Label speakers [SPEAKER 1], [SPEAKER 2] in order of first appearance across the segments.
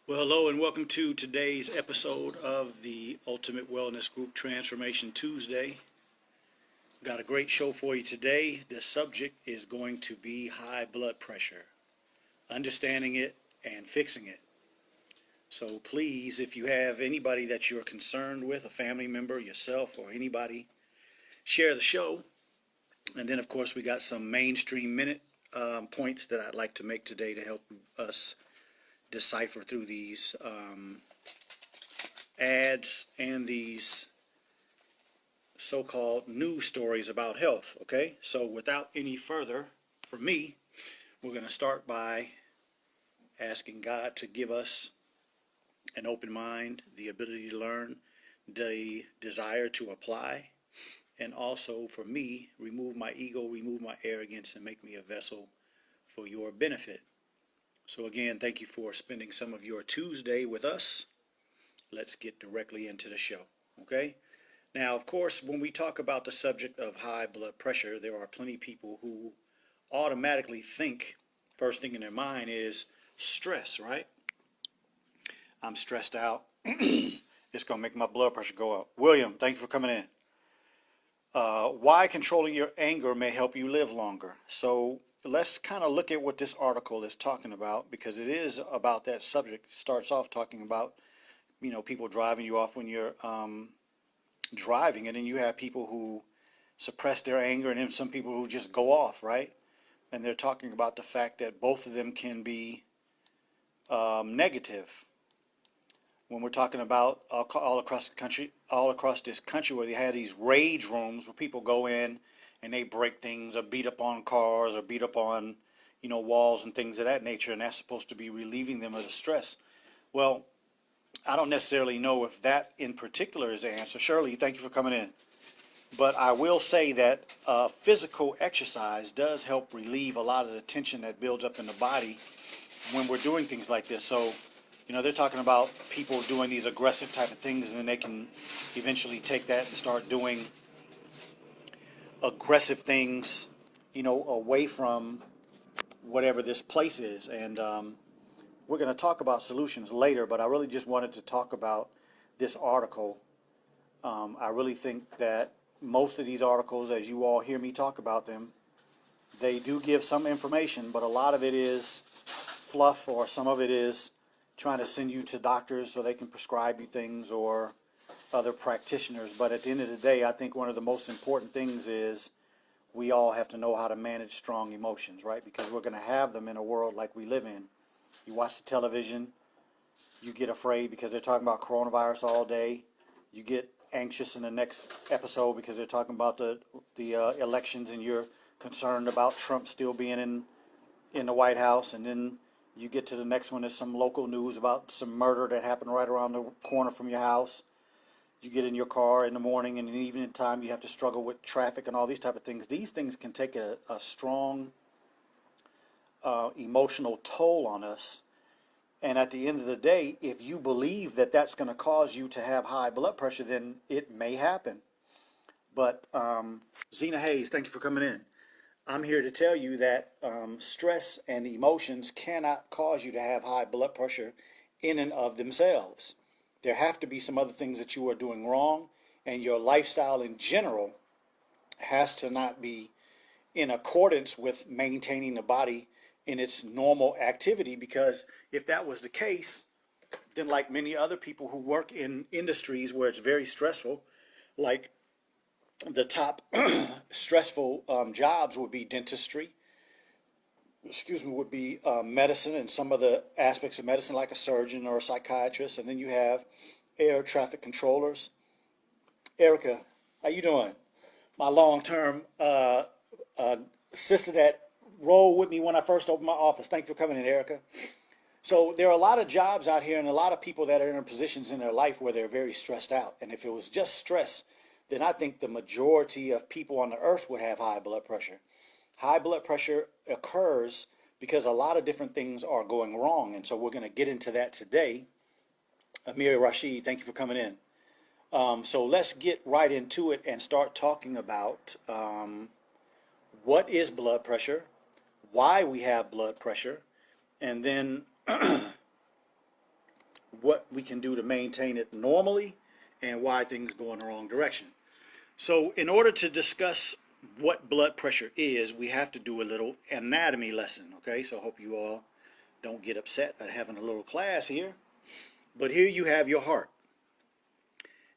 [SPEAKER 1] Well, hello and welcome to today's episode of the Ultimate Wellness Group Transformation Tuesday. Got a great show for you today. The subject is going to be high blood pressure, understanding it and fixing it. So please, if you have anybody that you're concerned with, a family member, yourself, or anybody, share the show. And then, of course, we got some mainstream minute points that I'd like to make today to help us decipher through these ads and these so-called news stories about health. Okay, so without any further, for me, we're going to start by asking God to give us an open mind, the ability to learn, the desire to apply, and also for me, remove my ego, remove my arrogance, and make me a vessel for your benefit. So again, thank you for spending some of your Tuesday with us. Let's get directly into the show, okay? Now, of course, when we talk about the subject of high blood pressure, there are plenty of people who automatically think, first thing in their mind is stress, right? I'm stressed out. It's going to make my blood pressure go up. William, thank you for coming in. Why controlling your anger may help you live longer. So let's kind of look at what this article is talking about, because it is about that subject. It starts off talking about, people driving you off when you're driving, and then you have people who suppress their anger, and then some people who just go off, right? And they're talking about the fact that both of them can be negative. When we're talking about all across the country, all across this country, where they have these rage rooms where people go in and they break things or beat up on cars or beat up on, walls and things of that nature, and that's supposed to be relieving them of the stress. Well, I don't necessarily know if that in particular is the answer. Shirley, thank you for coming in. But I will say that physical exercise does help relieve a lot of the tension that builds up in the body when we're doing things like this. So, they're talking about people doing these aggressive type of things, and then they can eventually take that and start doing aggressive things, away from whatever this place is. And we're going to talk about solutions later, but I really just wanted to talk about this article. I really think that most of these articles, as you all hear me talk about them, they do give some information, but a lot of it is fluff, or some of it is trying to send you to doctors so they can prescribe you things, or other practitioners. But at the end of the day, I think one of the most important things is we all have to know how to manage strong emotions, right? Because we're going to have them in a world like we live in. You watch the television, you get afraid because they're talking about coronavirus all day. You get anxious in the next episode because they're talking about the elections, and you're concerned about Trump still being in the White House. And then you get to the next one, there's some local news about some murder that happened right around the corner from your house. You get in your car in the morning, and in the evening time you have to struggle with traffic and all these type of things. These things can take a strong emotional toll on us. And at the end of the day, if you believe that that's going to cause you to have high blood pressure, then it may happen. But Zena Hayes, thank you for coming in. I'm here to tell you that stress and emotions cannot cause you to have high blood pressure in and of themselves. There have to be some other things that you are doing wrong, and your lifestyle in general has to not be in accordance with maintaining the body in its normal activity. Because if that was the case, then like many other people who work in industries where it's very stressful, like the top stressful jobs would be dentistry, would be medicine, and some of the aspects of medicine like a surgeon or a psychiatrist. And then you have air traffic controllers. Erica, how you doing? My long-term assistant that rolled with me when I first opened my office. Thank you for coming in, Erica. So there are a lot of jobs out here, and a lot of people that are in positions in their life where they're very stressed out. And if it was just stress, then I think the majority of people on the earth would have high blood pressure. High blood pressure occurs because a lot of different things are going wrong, and so we're going to get into that today. Amir Rashid, thank you for coming in. So let's get right into it and start talking about what is blood pressure, why we have blood pressure, and then what we can do to maintain it normally and why things go in the wrong direction. So in order to discuss what blood pressure is, we have to do a little anatomy lesson, okay? So I hope you all don't get upset at having a little class here. But here you have your heart.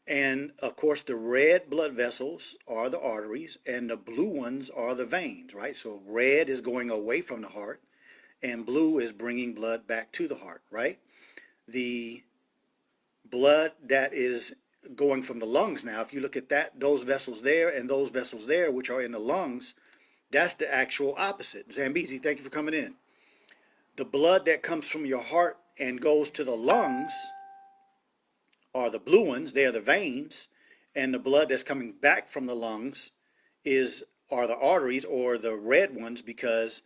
[SPEAKER 1] And of course the red blood vessels are the arteries and the blue ones are the veins, right? So red is going away from the heart and blue is bringing blood back to the heart, right? The blood that is going from the lungs now, if you look at that, those vessels there and those vessels there, which are in the lungs, that's the actual opposite. Zambezi, thank you for coming in. The blood that comes from your heart and goes to the lungs are the blue ones, they are the veins, and the blood that's coming back from the lungs are the arteries, or the red ones, because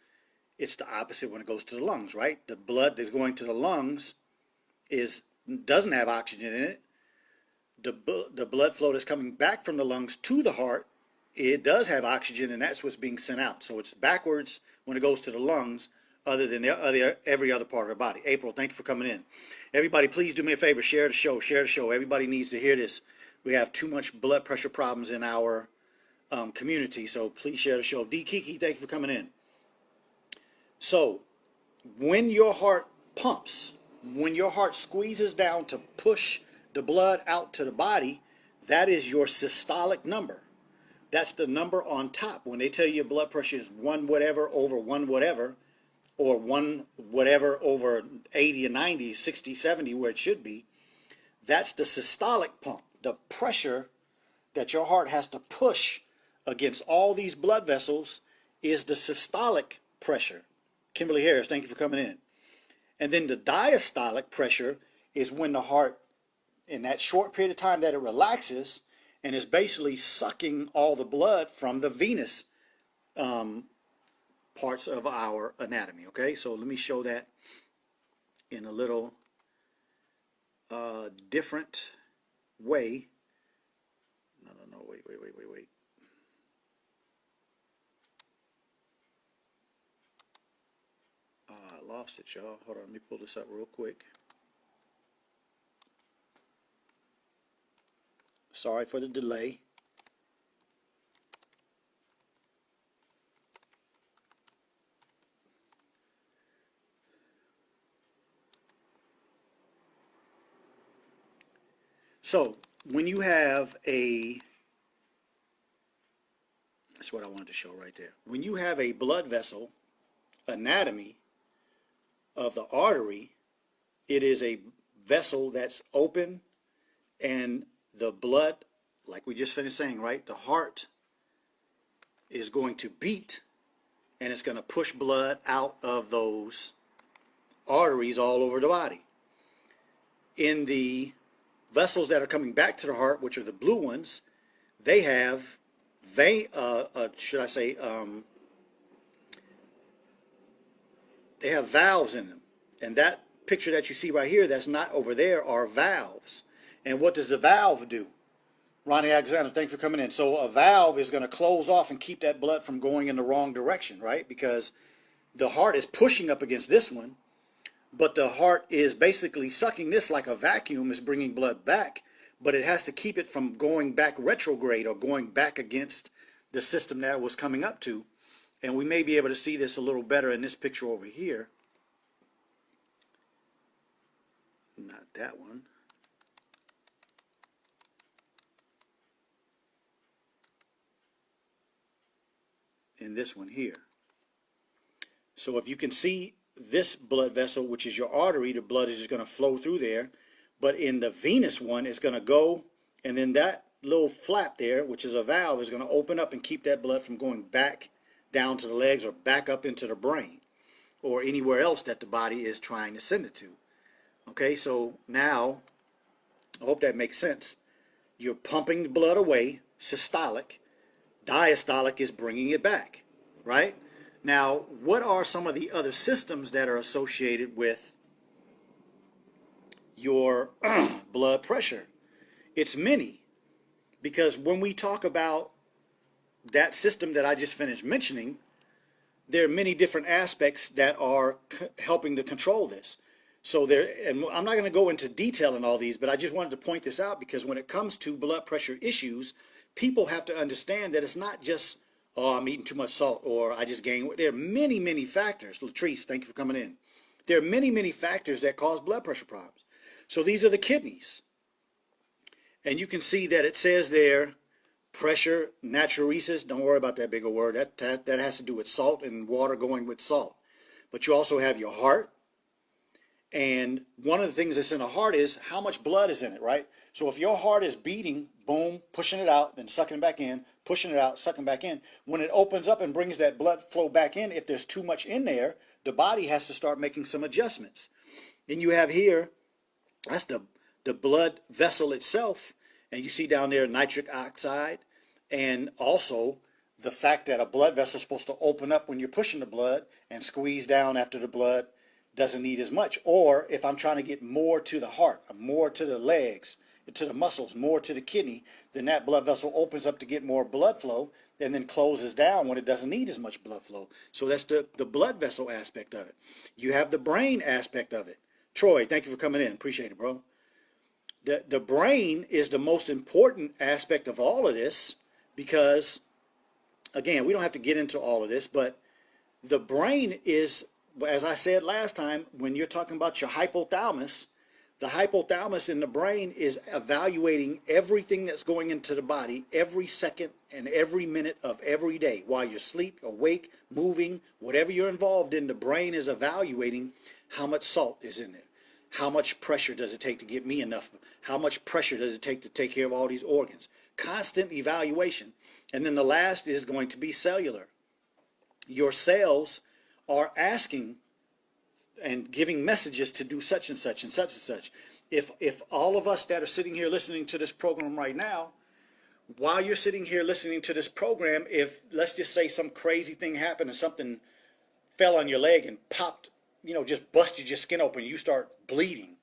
[SPEAKER 1] it's the opposite when it goes to the lungs, right? The blood that's going to the lungs doesn't have oxygen in it. The blood flow that's coming back from the lungs to the heart, it does have oxygen, and that's what's being sent out. So it's backwards when it goes to the lungs, other than every other part of the body. April, thank you for coming in. Everybody, please do me a favor, share the show, share the show. Everybody needs to hear this. We have too much blood pressure problems in our community, so please share the show. D. Kiki, thank you for coming in. So when your heart pumps, when your heart squeezes down to push the blood out to the body, that is your systolic number. That's the number on top. When they tell you your blood pressure is 1 whatever over 1 whatever, or 1 whatever over 80 or 90, 60, 70, where it should be, that's the systolic pump. The pressure that your heart has to push against all these blood vessels is the systolic pressure. Kimberly Harris, thank you for coming in. And then the diastolic pressure is when the heart, in that short period of time that it relaxes, and is basically sucking all the blood from the venous parts of our anatomy, okay? So let me show that in a little different way. No, wait. I lost it, y'all. Hold on, let me pull this up real quick. Sorry for the delay. So when you have that's what I wanted to show right there. When you have a blood vessel anatomy of the artery, it is a vessel that's open, and the blood, like we just finished saying, right? The heart is going to beat, and it's going to push blood out of those arteries all over the body. In the vessels that are coming back to the heart, which are the blue ones, they have they have valves in them. And that picture that you see right here, that's not over there, are valves. And what does the valve do? Ronnie Alexander, thanks for coming in. So a valve is going to close off and keep that blood from going in the wrong direction, right? Because the heart is pushing up against this one, but the heart is basically sucking this like a vacuum, is bringing blood back, but it has to keep it from going back retrograde or going back against the system that it was coming up to. And we may be able to see this a little better in this picture over here. Not that one. In this one here. So if you can see this blood vessel, which is your artery, the blood is just going to flow through there. But in the venous one, it's going to go, and then that little flap there, which is a valve, is going to open up and keep that blood from going back down to the legs or back up into the brain or anywhere else that the body is trying to send it to. Okay, so now, I hope that makes sense. You're pumping the blood away, systolic. Diastolic is bringing it back, right? Now, what are some of the other systems that are associated with your blood pressure? It's many, because when we talk about that system that I just finished mentioning, there are many different aspects that are helping to control this. So there, and I'm not going to go into detail in all these, but I just wanted to point this out because when it comes to blood pressure issues, people have to understand that it's not just, oh, I'm eating too much salt or I just gained weight. There are many, many factors. Latrice, thank you for coming in. There are many, many factors that cause blood pressure problems. So these are the kidneys. And you can see that it says there, pressure, natriuresis. Don't worry about that bigger word. That has to do with salt and water going with salt. But you also have your heart. And one of the things that's in the heart is how much blood is in it, right? So if your heart is beating, boom, pushing it out, then sucking it back in, pushing it out, sucking back in, when it opens up and brings that blood flow back in, if there's too much in there, the body has to start making some adjustments. Then you have here, that's the blood vessel itself, and you see down there nitric oxide, and also the fact that a blood vessel is supposed to open up when you're pushing the blood and squeeze down after the blood doesn't need as much. Or if I'm trying to get more to the heart, more to the legs, to the muscles, more to the kidney, then that blood vessel opens up to get more blood flow and then closes down when it doesn't need as much blood flow. So that's the blood vessel aspect of it. You have the brain aspect of it. Troy, thank you for coming in. Appreciate it, bro. The brain is the most important aspect of all of this because, again, we don't have to get into all of this, but the brain is, as I said last time, when you're talking about your hypothalamus, the hypothalamus in the brain is evaluating everything that's going into the body every second and every minute of every day. While you're asleep, awake, moving, whatever you're involved in, the brain is evaluating how much salt is in there. How much pressure does it take to get me enough? How much pressure does it take to take care of all these organs? Constant evaluation. And then the last is going to be cellular. Your cells are asking and giving messages to do such and such and such and such. If all of us that are sitting here listening to this program right now, while you're sitting here listening to this program, if let's just say some crazy thing happened and something fell on your leg and popped, just busted your skin open, you start bleeding,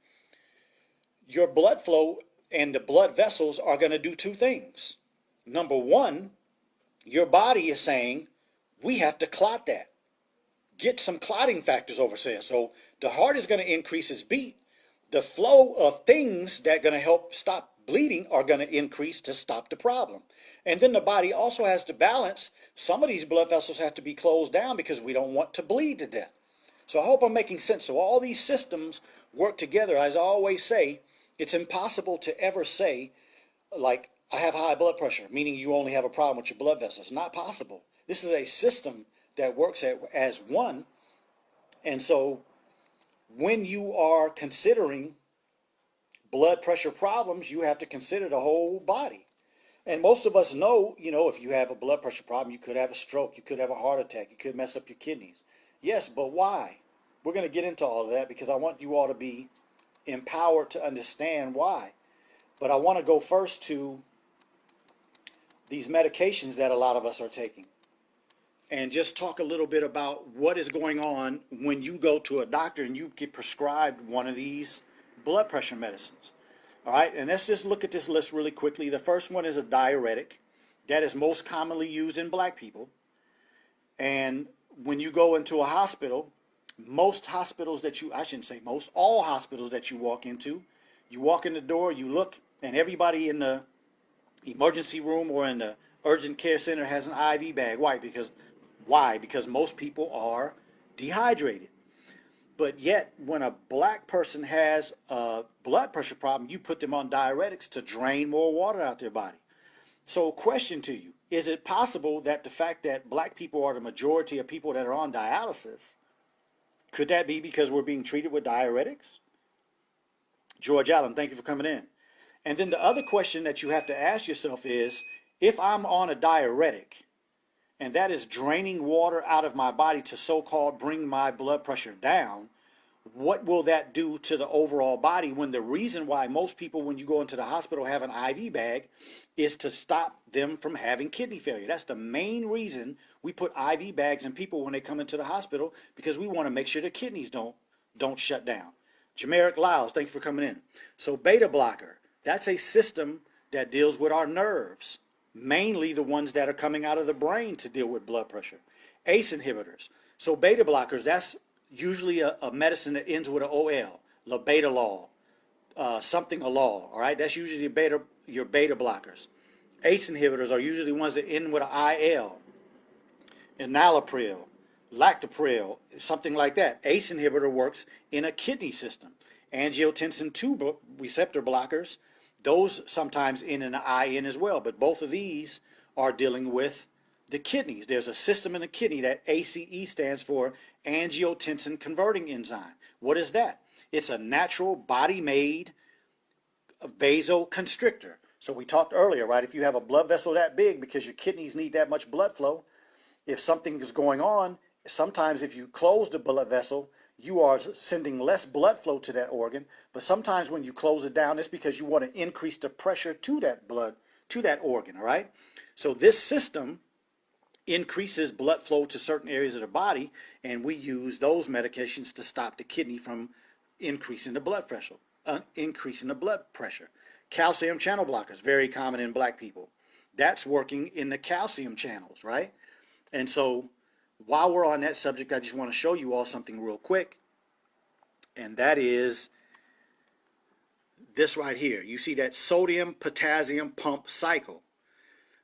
[SPEAKER 1] your blood flow and the blood vessels are going to do two things. Number one, your body is saying, we have to clot that. Get some clotting factors over there. So the heart is going to increase its beat. The flow of things that are going to help stop bleeding are going to increase to stop the problem. And then the body also has to balance. Some of these blood vessels have to be closed down because we don't want to bleed to death. So I hope I'm making sense. So all these systems work together. As I always say, it's impossible to ever say, like, I have high blood pressure, meaning you only have a problem with your blood vessels. Not possible. This is a system that works as one. And so when you are considering blood pressure problems, you have to consider the whole body. And most of us know, if you have a blood pressure problem, you could have a stroke, you could have a heart attack, you could mess up your kidneys. Yes, but why? We're going to get into all of that because I want you all to be empowered to understand why. But I want to go first to these medications that a lot of us are taking and just talk a little bit about what is going on when you go to a doctor and you get prescribed one of these blood pressure medicines. All right, and let's just look at this list really quickly. The first one is a diuretic. That is most commonly used in black people. And when you go into a hospital, most hospitals that I shouldn't say most, all hospitals that you walk into, you walk in the door, you look, and everybody in the emergency room or in the urgent care center has an IV bag. Why? Because most people are dehydrated. But yet, when a black person has a blood pressure problem, you put them on diuretics to drain more water out their body. So, question to you, is it possible that the fact that black people are the majority of people that are on dialysis, could that be because we're being treated with diuretics? George Allen, thank you for coming in. And then the other question that you have to ask yourself is, if I'm on a diuretic, and that is draining water out of my body to so-called bring my blood pressure down, what will that do to the overall body when the reason why most people, when you go into the hospital, have an IV bag is to stop them from having kidney failure? That's the main reason we put IV bags in people when they come into the hospital, because we want to make sure the kidneys don't shut down. Jameric Lyles, thank you for coming in. So beta blocker, that's a system that deals with our nerves, mainly the ones that are coming out of the brain to deal with blood pressure. ACE inhibitors. So beta blockers, that's usually a medicine that ends with an OL. labetalol, something-a-lol, all right? That's usually your beta blockers. ACE inhibitors are usually ones that end with an IL, enalapril, lactopril, something like that. ACE inhibitor works in a kidney system. Angiotensin II receptor blockers, those sometimes end in an IN as well, but both of these are dealing with the kidneys. There's a system in the kidney that ACE stands for angiotensin converting enzyme. What is that? It's a natural body-made vasoconstrictor. So we talked earlier, right? If you have a blood vessel that big because your kidneys need that much blood flow, if something is going on, sometimes if you close the blood vessel, you are sending less blood flow to that organ. But sometimes when you close it down, it's because you want to increase the pressure to that blood, to that organ, all right? So this system increases blood flow to certain areas of the body, and we use those medications to stop the kidney from increasing the blood pressure. Calcium channel blockers, very common in black people. That's working in the calcium channels, right? And so while we're on that subject, I just want to show you all something real quick, and that is this right here. You see that sodium-potassium pump cycle.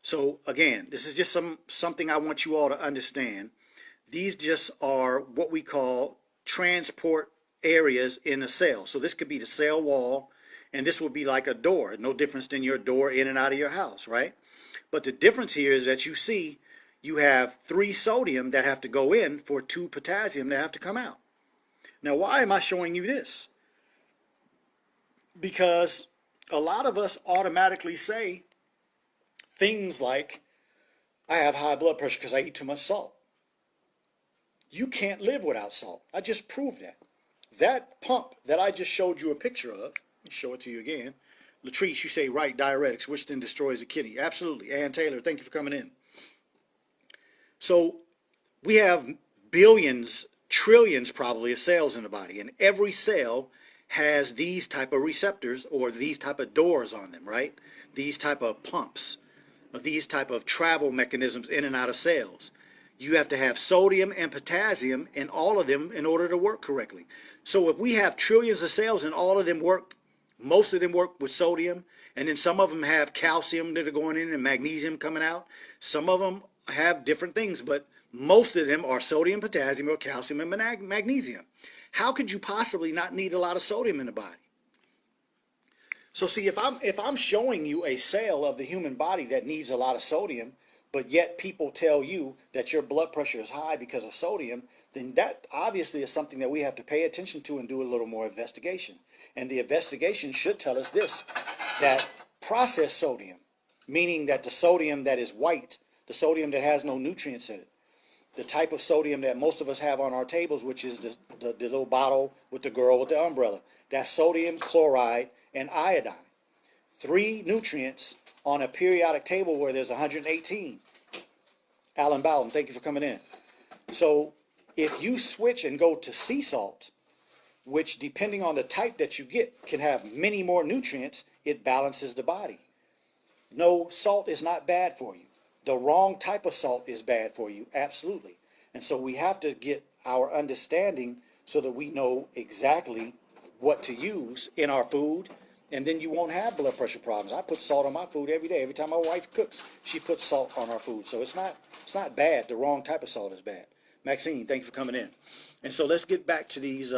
[SPEAKER 1] So again, this is just something I want you all to understand. These just are what we call transport areas in a cell. So this could be the cell wall, and this would be like a door, no difference than your door in and out of your house, right? But the difference here is that you see you have 3 sodium that have to go in for 2 potassium that have to come out. Now, why am I showing you this? Because a lot of us automatically say things like, I have high blood pressure because I eat too much salt. You can't live without salt. I just proved that. That pump that I just showed you a picture of, let me show it to you again. Latrice, you say right, diuretics, which then destroys the kidney. Absolutely. Ann Taylor, thank you for coming in. So we have billions, trillions probably of cells in the body, and every cell has these type of receptors or these type of doors on them, right? These type of pumps, or these type of travel mechanisms in and out of cells. You have to have sodium and potassium in all of them in order to work correctly. So if we have trillions of cells and all of them work, most of them work with sodium, and then some of them have calcium that are going in and magnesium coming out. Some of them have different things, but most of them are sodium, potassium, or calcium and magnesium. How could you possibly not need a lot of sodium in the body? So see, if I'm showing you a cell of the human body that needs a lot of sodium, but yet people tell you that your blood pressure is high because of sodium, then that obviously is something that we have to pay attention to and do a little more investigation. And the investigation should tell us this, that processed sodium, meaning that the sodium that is white, the sodium that has no nutrients in it, the type of sodium that most of us have on our tables, which is the little bottle with the girl with the umbrella, that's sodium, chloride, and iodine. 3 nutrients on a periodic table where there's 118. Alan Bowden, thank you for coming in. So if you switch and go to sea salt, which depending on the type that you get can have many more nutrients, it balances the body. No, salt is not bad for you. The wrong type of salt is bad for you, absolutely. And so we have to get our understanding so that we know exactly what to use in our food, and then you won't have blood pressure problems. I put salt on my food every day. Every time my wife cooks, she puts salt on our food. So it's not bad. The wrong type of salt is bad. Maxine, thank you for coming in. And so let's get back to these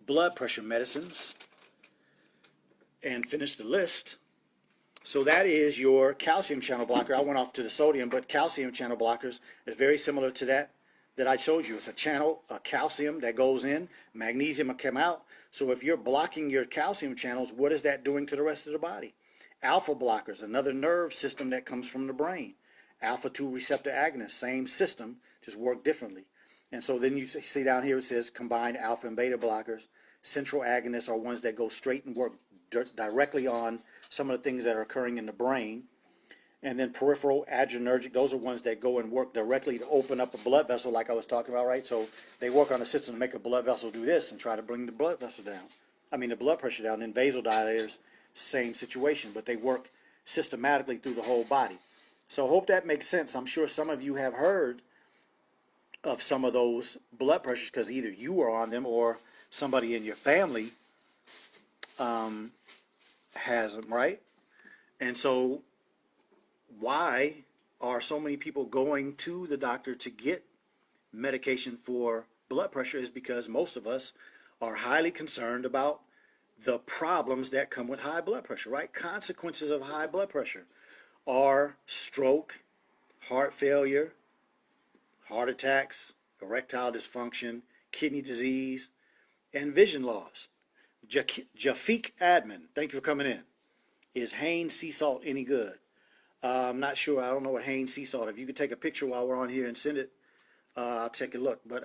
[SPEAKER 1] blood pressure medicines and finish the list. So that is your calcium channel blocker. I went off to the sodium, but calcium channel blockers is very similar to that I showed you. It's a channel, a calcium that goes in, magnesium will come out. So if you're blocking your calcium channels, what is that doing to the rest of the body? Alpha blockers, another nerve system that comes from the brain. Alpha 2 receptor agonists, same system, just work differently. And so then you see down here it says combined alpha and beta blockers. Central agonists are ones that go straight and work directly on some of the things that are occurring in the brain. And then peripheral adrenergic, those are ones that go and work directly to open up a blood vessel like I was talking about, right? So they work on a system to make a blood vessel do this and try to bring the blood vessel down. I mean the blood pressure down. And vasodilators, same situation, but they work systematically through the whole body. So I hope that makes sense. I'm sure some of you have heard of some of those blood pressures because either you are on them or somebody in your family has them, right? And so why are so many people going to the doctor to get medication for blood pressure is because most of us are highly concerned about the problems that come with high blood pressure, right? Consequences of high blood pressure are stroke, heart failure, heart attacks, erectile dysfunction, kidney disease, and vision loss. Jafik Admin, thank you for coming in. Is Hain sea salt any good? I'm not sure. I don't know what Hain sea salt. If you could take a picture while we're on here and send it, I'll take a look. But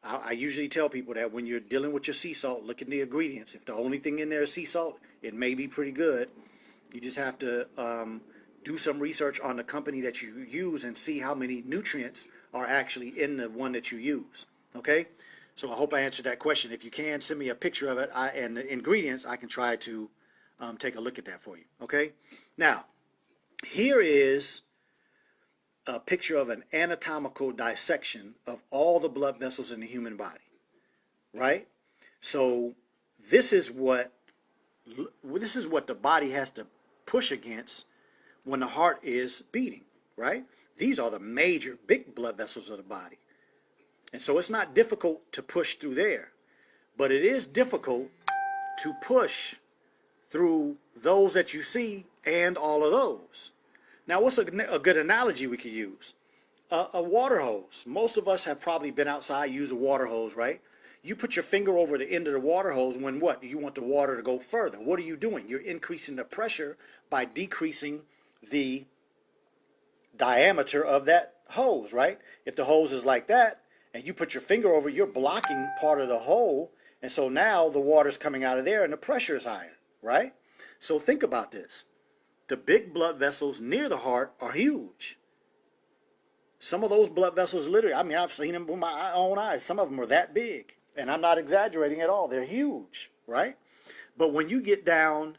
[SPEAKER 1] I usually tell people that when you're dealing with your sea salt, look at the ingredients. If the only thing in there is sea salt, it may be pretty good. You just have to do some research on the company that you use and see how many nutrients are actually in the one that you use. Okay? So I hope I answered that question. If you can, send me a picture of it and the ingredients. I can try to take a look at that for you. Okay? Now, here is a picture of an anatomical dissection of all the blood vessels in the human body, right? So this is what the body has to push against when the heart is beating, right? These are the major big blood vessels of the body. And so it's not difficult to push through there, but it is difficult to push through those that you see and all of those. Now, what's a good analogy we could use? A water hose. Most of us have probably been outside, use a water hose, right? You put your finger over the end of the water hose when what? You want the water to go further. What are you doing? You're increasing the pressure by decreasing the diameter of that hose, right? If the hose is like that and you put your finger over, you're blocking part of the hole. And so now the water's coming out of there and the pressure is higher, right? So think about this. The big blood vessels near the heart are huge. Some of those blood vessels literally, I mean, I've seen them with my own eyes. Some of them are that big. And I'm not exaggerating at all. They're huge, right? But when you get down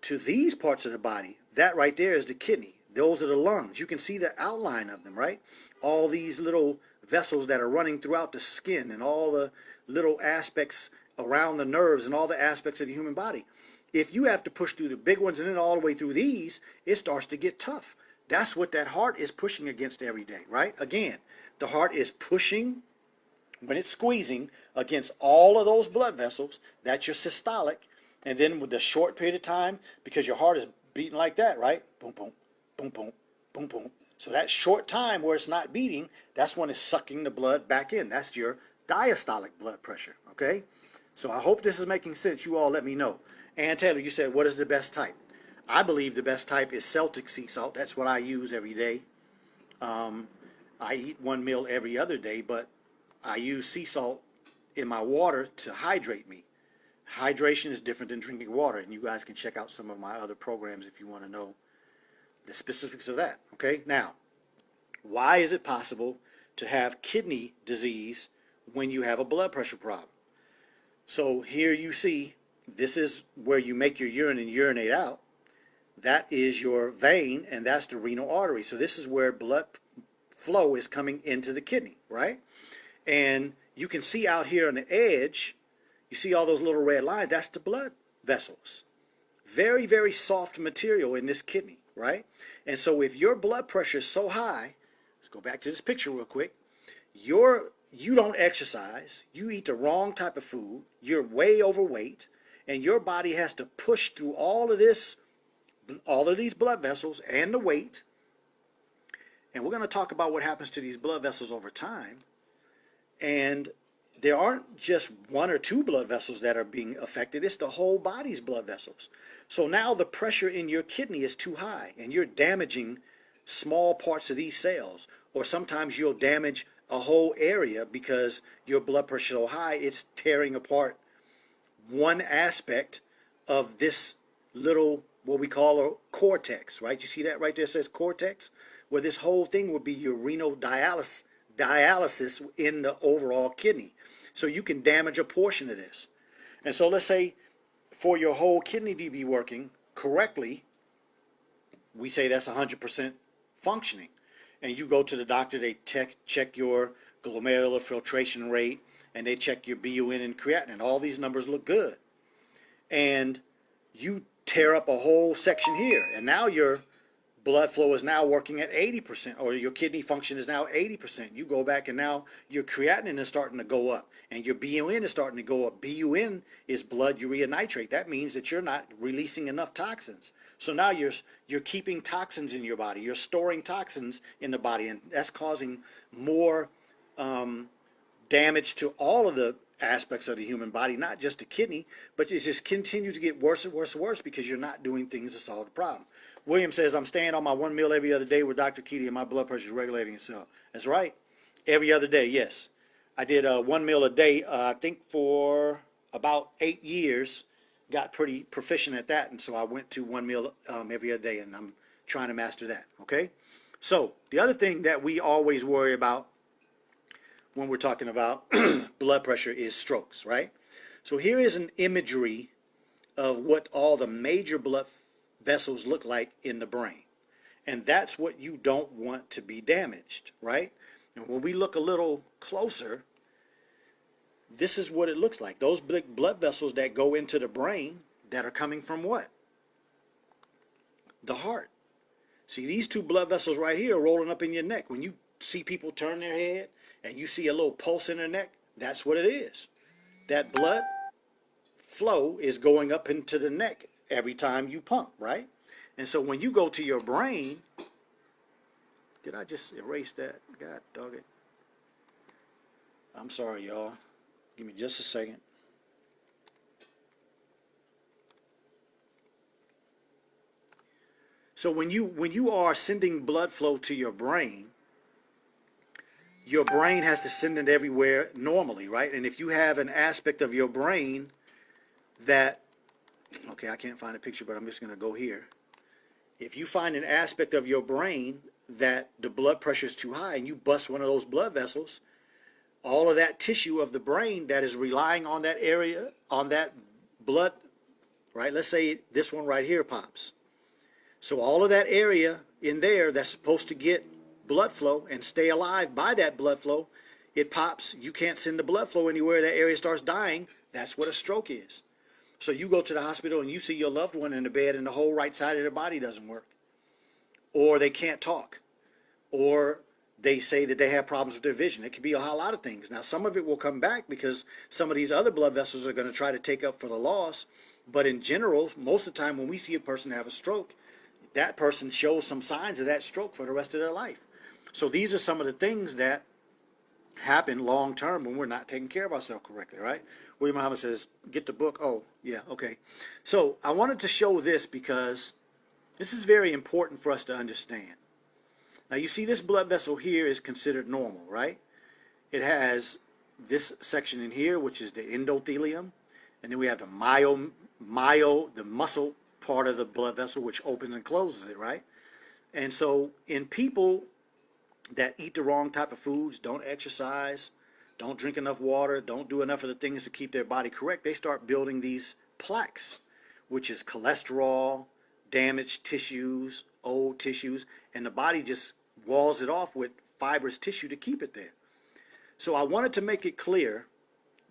[SPEAKER 1] to these parts of the body, that right there is the kidney. Those are the lungs. You can see the outline of them, right? All these little vessels that are running throughout the skin and all the little aspects around the nerves and all the aspects of the human body. If you have to push through the big ones and then all the way through these, it starts to get tough. That's what that heart is pushing against every day, right? Again, the heart is pushing, when it's squeezing, against all of those blood vessels. That's your systolic. And then with the short period of time, because your heart is beating like that, right? Boom, boom, boom, boom, boom, boom. So that short time where it's not beating, that's when it's sucking the blood back in. That's your diastolic blood pressure, okay? So I hope this is making sense. You all let me know. Ann Taylor, you said, what is the best type? I believe the best type is Celtic sea salt. That's what I use every day. I eat one meal every other day, but I use sea salt in my water to hydrate me. Hydration is different than drinking water, and you guys can check out some of my other programs if you want to know the specifics of that. Okay, now, why is it possible to have kidney disease when you have a blood pressure problem? So here you see, this is where you make your urine and urinate out. That is your vein, and that's the renal artery. So this is where blood flow is coming into the kidney, right? And you can see out here on the edge, you see all those little red lines, that's the blood vessels. Very, very soft material in this kidney, right? And so if your blood pressure is so high, let's go back to this picture real quick. You don't exercise, you eat the wrong type of food, you're way overweight, and your body has to push through all of these blood vessels and the weight. And we're going to talk about what happens to these blood vessels over time. And there aren't just one or two blood vessels that are being affected. It's the whole body's blood vessels. So now the pressure in your kidney is too high, and you're damaging small parts of these cells. Or sometimes you'll damage a whole area because your blood pressure is so high, it's tearing apart one aspect of this little, what we call a cortex, right? You see that right there, it says cortex, where this whole thing would be your renal dialysis in the overall kidney. So you can damage a portion of this. And so let's say for your whole kidney to be working correctly, we say that's 100% functioning. And you go to the doctor, they check your glomerular filtration rate, and they check your BUN and creatinine. All these numbers look good. And you tear up a whole section here, and now your blood flow is now working at 80%, or your kidney function is now 80%. You go back and now your creatinine is starting to go up, and your BUN is starting to go up. BUN is blood urea nitrate. That means that you're not releasing enough toxins. So now you're keeping toxins in your body. You're storing toxins in the body, and that's causing more damage to all of the aspects of the human body, not just the kidney, but it just continues to get worse and worse and worse because you're not doing things to solve the problem. William says, I'm staying on my 1 meal every other day with Dr. Akili and my blood pressure is regulating itself. That's right. Every other day, yes. I did 1 meal a day, I think for about 8 years, got pretty proficient at that, and so I went to 1 meal every other day, and I'm trying to master that, okay? So the other thing that we always worry about when we're talking about blood pressure is strokes, right? So here is an imagery of what all the major blood vessels look like in the brain. And that's what you don't want to be damaged, right? And when we look a little closer, this is what it looks like. Those big blood vessels that go into the brain that are coming from what? The heart. See, these two blood vessels right here are rolling up in your neck. When you see people turn their head and you see a little pulse in their neck, that's what it is. That blood flow is going up into the neck every time you pump, right? And so when you go to your brain, did I just erase that? God dog it. I'm sorry, y'all. Give me just a second. So when you are sending blood flow to your brain has to send it everywhere normally, right? And if you have an aspect of your brain that, okay, I can't find a picture, but I'm just going to go here. If you find an aspect of your brain that the blood pressure is too high and you bust one of those blood vessels, all of that tissue of the brain that is relying on that area, on that blood, right? Let's say this one right here pops. So all of that area in there that's supposed to get blood flow and stay alive by that blood flow, it pops. You can't send the blood flow anywhere. That area starts dying. That's what a stroke is. So you go to the hospital and you see your loved one in the bed and the whole right side of their body doesn't work. Or they can't talk. Or they say that they have problems with their vision. It could be a whole lot of things. Now, some of it will come back because some of these other blood vessels are going to try to take up for the loss. But in general, most of the time when we see a person have a stroke, that person shows some signs of that stroke for the rest of their life. So these are some of the things that happen long term when we're not taking care of ourselves correctly, right? William Muhammad says, get the book. Oh, yeah, okay. So I wanted to show this because this is very important for us to understand. Now you see this blood vessel here is considered normal, right? It has this section in here, which is the endothelium, and then we have the muscle part of the blood vessel, which opens and closes it, right? And so in people that eat the wrong type of foods, don't exercise, don't drink enough water, don't do enough of the things to keep their body correct, they start building these plaques, which is cholesterol, damaged tissues, old tissues, and the body just walls it off with fibrous tissue to keep it there. So I wanted to make it clear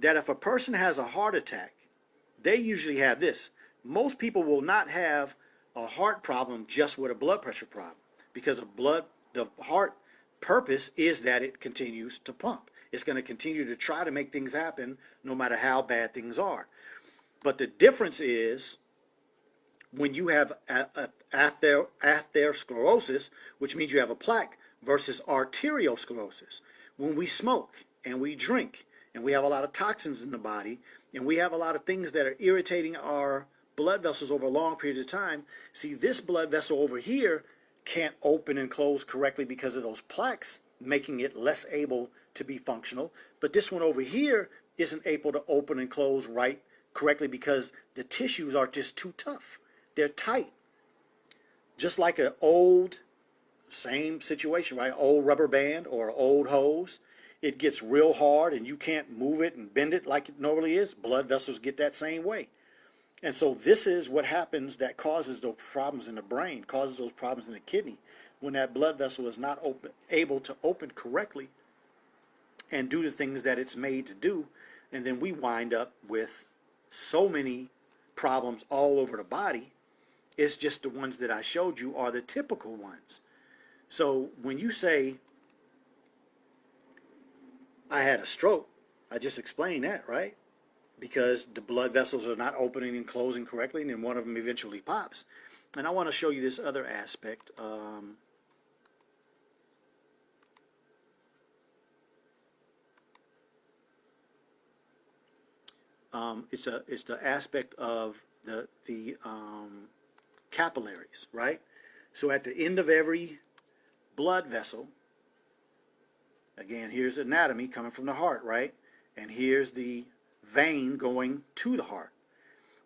[SPEAKER 1] that if a person has a heart attack, they usually have this. Most people will not have a heart problem just with a blood pressure problem, because the heart purpose is that it continues to pump. It's going to continue to try to make things happen no matter how bad things are. But the difference is when you have atherosclerosis, which means you have a plaque, versus arteriosclerosis. When we smoke and we drink and we have a lot of toxins in the body and we have a lot of things that are irritating our blood vessels over a long period of time, see, this blood vessel over here can't open and close correctly because of those plaques, making it less able to be functional. But this one over here isn't able to open and close correctly because the tissues are just too tough. They're tight. Just like an old, same situation, right? Old rubber band or old hose. It gets real hard and you can't move it and bend it like it normally is. Blood vessels get that same way. And so this is what happens that causes those problems in the brain, causes those problems in the kidney, when that blood vessel is not able to open correctly and do the things that it's made to do. And then we wind up with so many problems all over the body. It's just the ones that I showed you are the typical ones. So when you say, I had a stroke, I just explained that, right? Because the blood vessels are not opening and closing correctly, and then one of them eventually pops. And I want to show you this other aspect. It's the aspect of the capillaries, right? So at the end of every blood vessel, again, here's anatomy coming from the heart, right? And here's the vein going to the heart.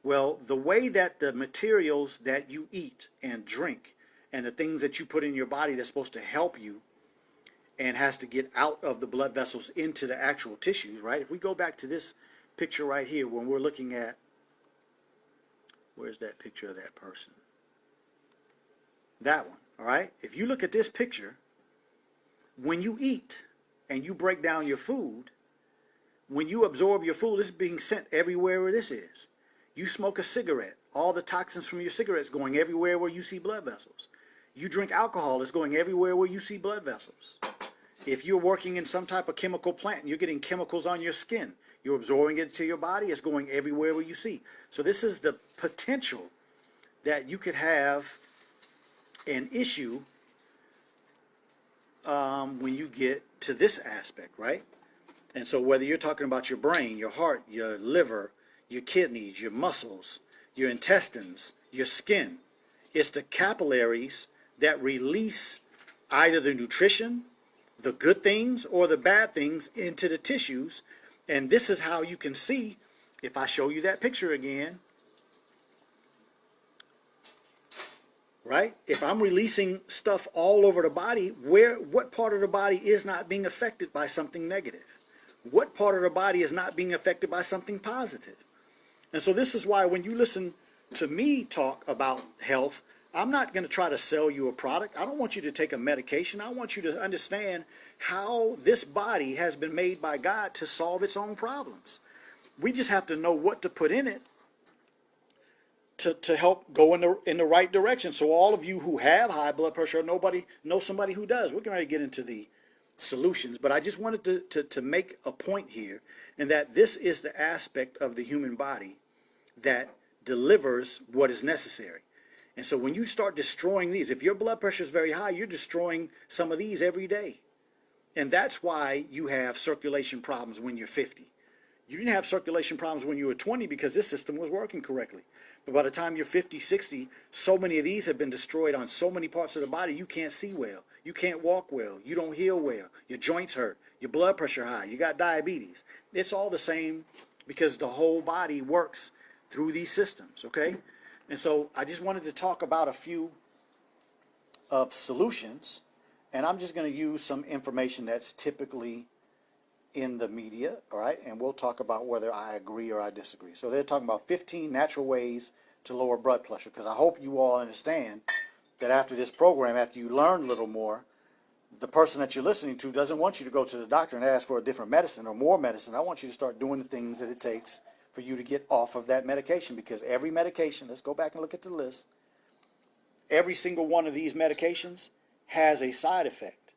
[SPEAKER 1] Well, the way that the materials that you eat and drink and the things that you put in your body that's supposed to help you and has to get out of the blood vessels into the actual tissues, right? If we go back to this picture right here, when we're looking at, where's that picture of that person? That one, all right? If you look at this picture, when you eat and you break down your food, when you absorb your food, it's being sent everywhere where this is. You smoke a cigarette, all the toxins from your cigarettes going everywhere where you see blood vessels. You drink alcohol, it's going everywhere where you see blood vessels. If you're working in some type of chemical plant and you're getting chemicals on your skin, you're absorbing it to your body, it's going everywhere where you see. So this is the potential that you could have an issue when you get to this aspect, right? And so whether you're talking about your brain, your heart, your liver, your kidneys, your muscles, your intestines, your skin, it's the capillaries that release either the nutrition, the good things, or the bad things into the tissues. And this is how you can see, if I show you that picture again, right? If I'm releasing stuff all over the body, what part of the body is not being affected by something negative? What part of the body is not being affected by something positive? And so this is why when you listen to me talk about health, I'm not going to try to sell you a product. I don't want you to take a medication. I want you to understand how this body has been made by God to solve its own problems. We just have to know what to put in it to help go in the right direction. So all of you who have high blood pressure, nobody knows somebody who does. We're going to get into the solutions, but I just wanted to make a point here, and that this is the aspect of the human body that delivers what is necessary. And so when you start destroying these, if your blood pressure is very high, you're destroying some of these every day. And that's why you have circulation problems when you're 50. You didn't have circulation problems when you were 20 because this system was working correctly. But by the time you're 50, 60, so many of these have been destroyed on so many parts of the body, you can't see well. You can't walk well. You don't heal well. Your joints hurt. Your blood pressure high. You got diabetes. It's all the same because the whole body works through these systems, okay? And so I just wanted to talk about a few of solutions, and I'm just going to use some information that's typically in the media, all right? And we'll talk about whether I agree or I disagree. So they're talking about 15 natural ways to lower blood pressure, because I hope you all understand that after this program, after you learn a little more, the person that you're listening to doesn't want you to go to the doctor and ask for a different medicine or more medicine. I want you to start doing the things that it takes for you to get off of that medication, because every medication, let's go back and look at the list, every single one of these medications has a side effect.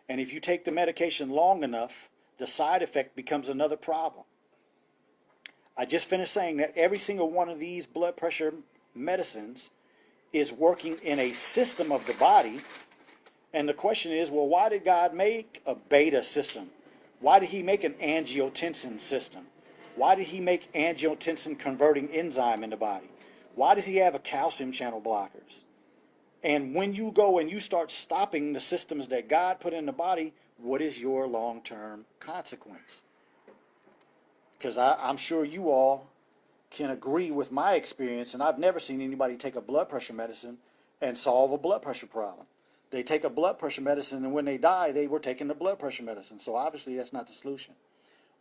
[SPEAKER 1] And if you take the medication long enough, the side effect becomes another problem. I just finished saying that every single one of these blood pressure medicines is working in a system of the body. And the question is, well, why did God make a beta system? Why did he make an angiotensin system? Why did he make angiotensin converting enzyme in the body? Why does he have a calcium channel blockers? And when you go and you start stopping the systems that God put in the body, what is your long-term consequence? Because I'm sure you all can agree with my experience, and I've never seen anybody take a blood pressure medicine and solve a blood pressure problem. They take a blood pressure medicine, and when they die, they were taking the blood pressure medicine. So obviously that's not the solution.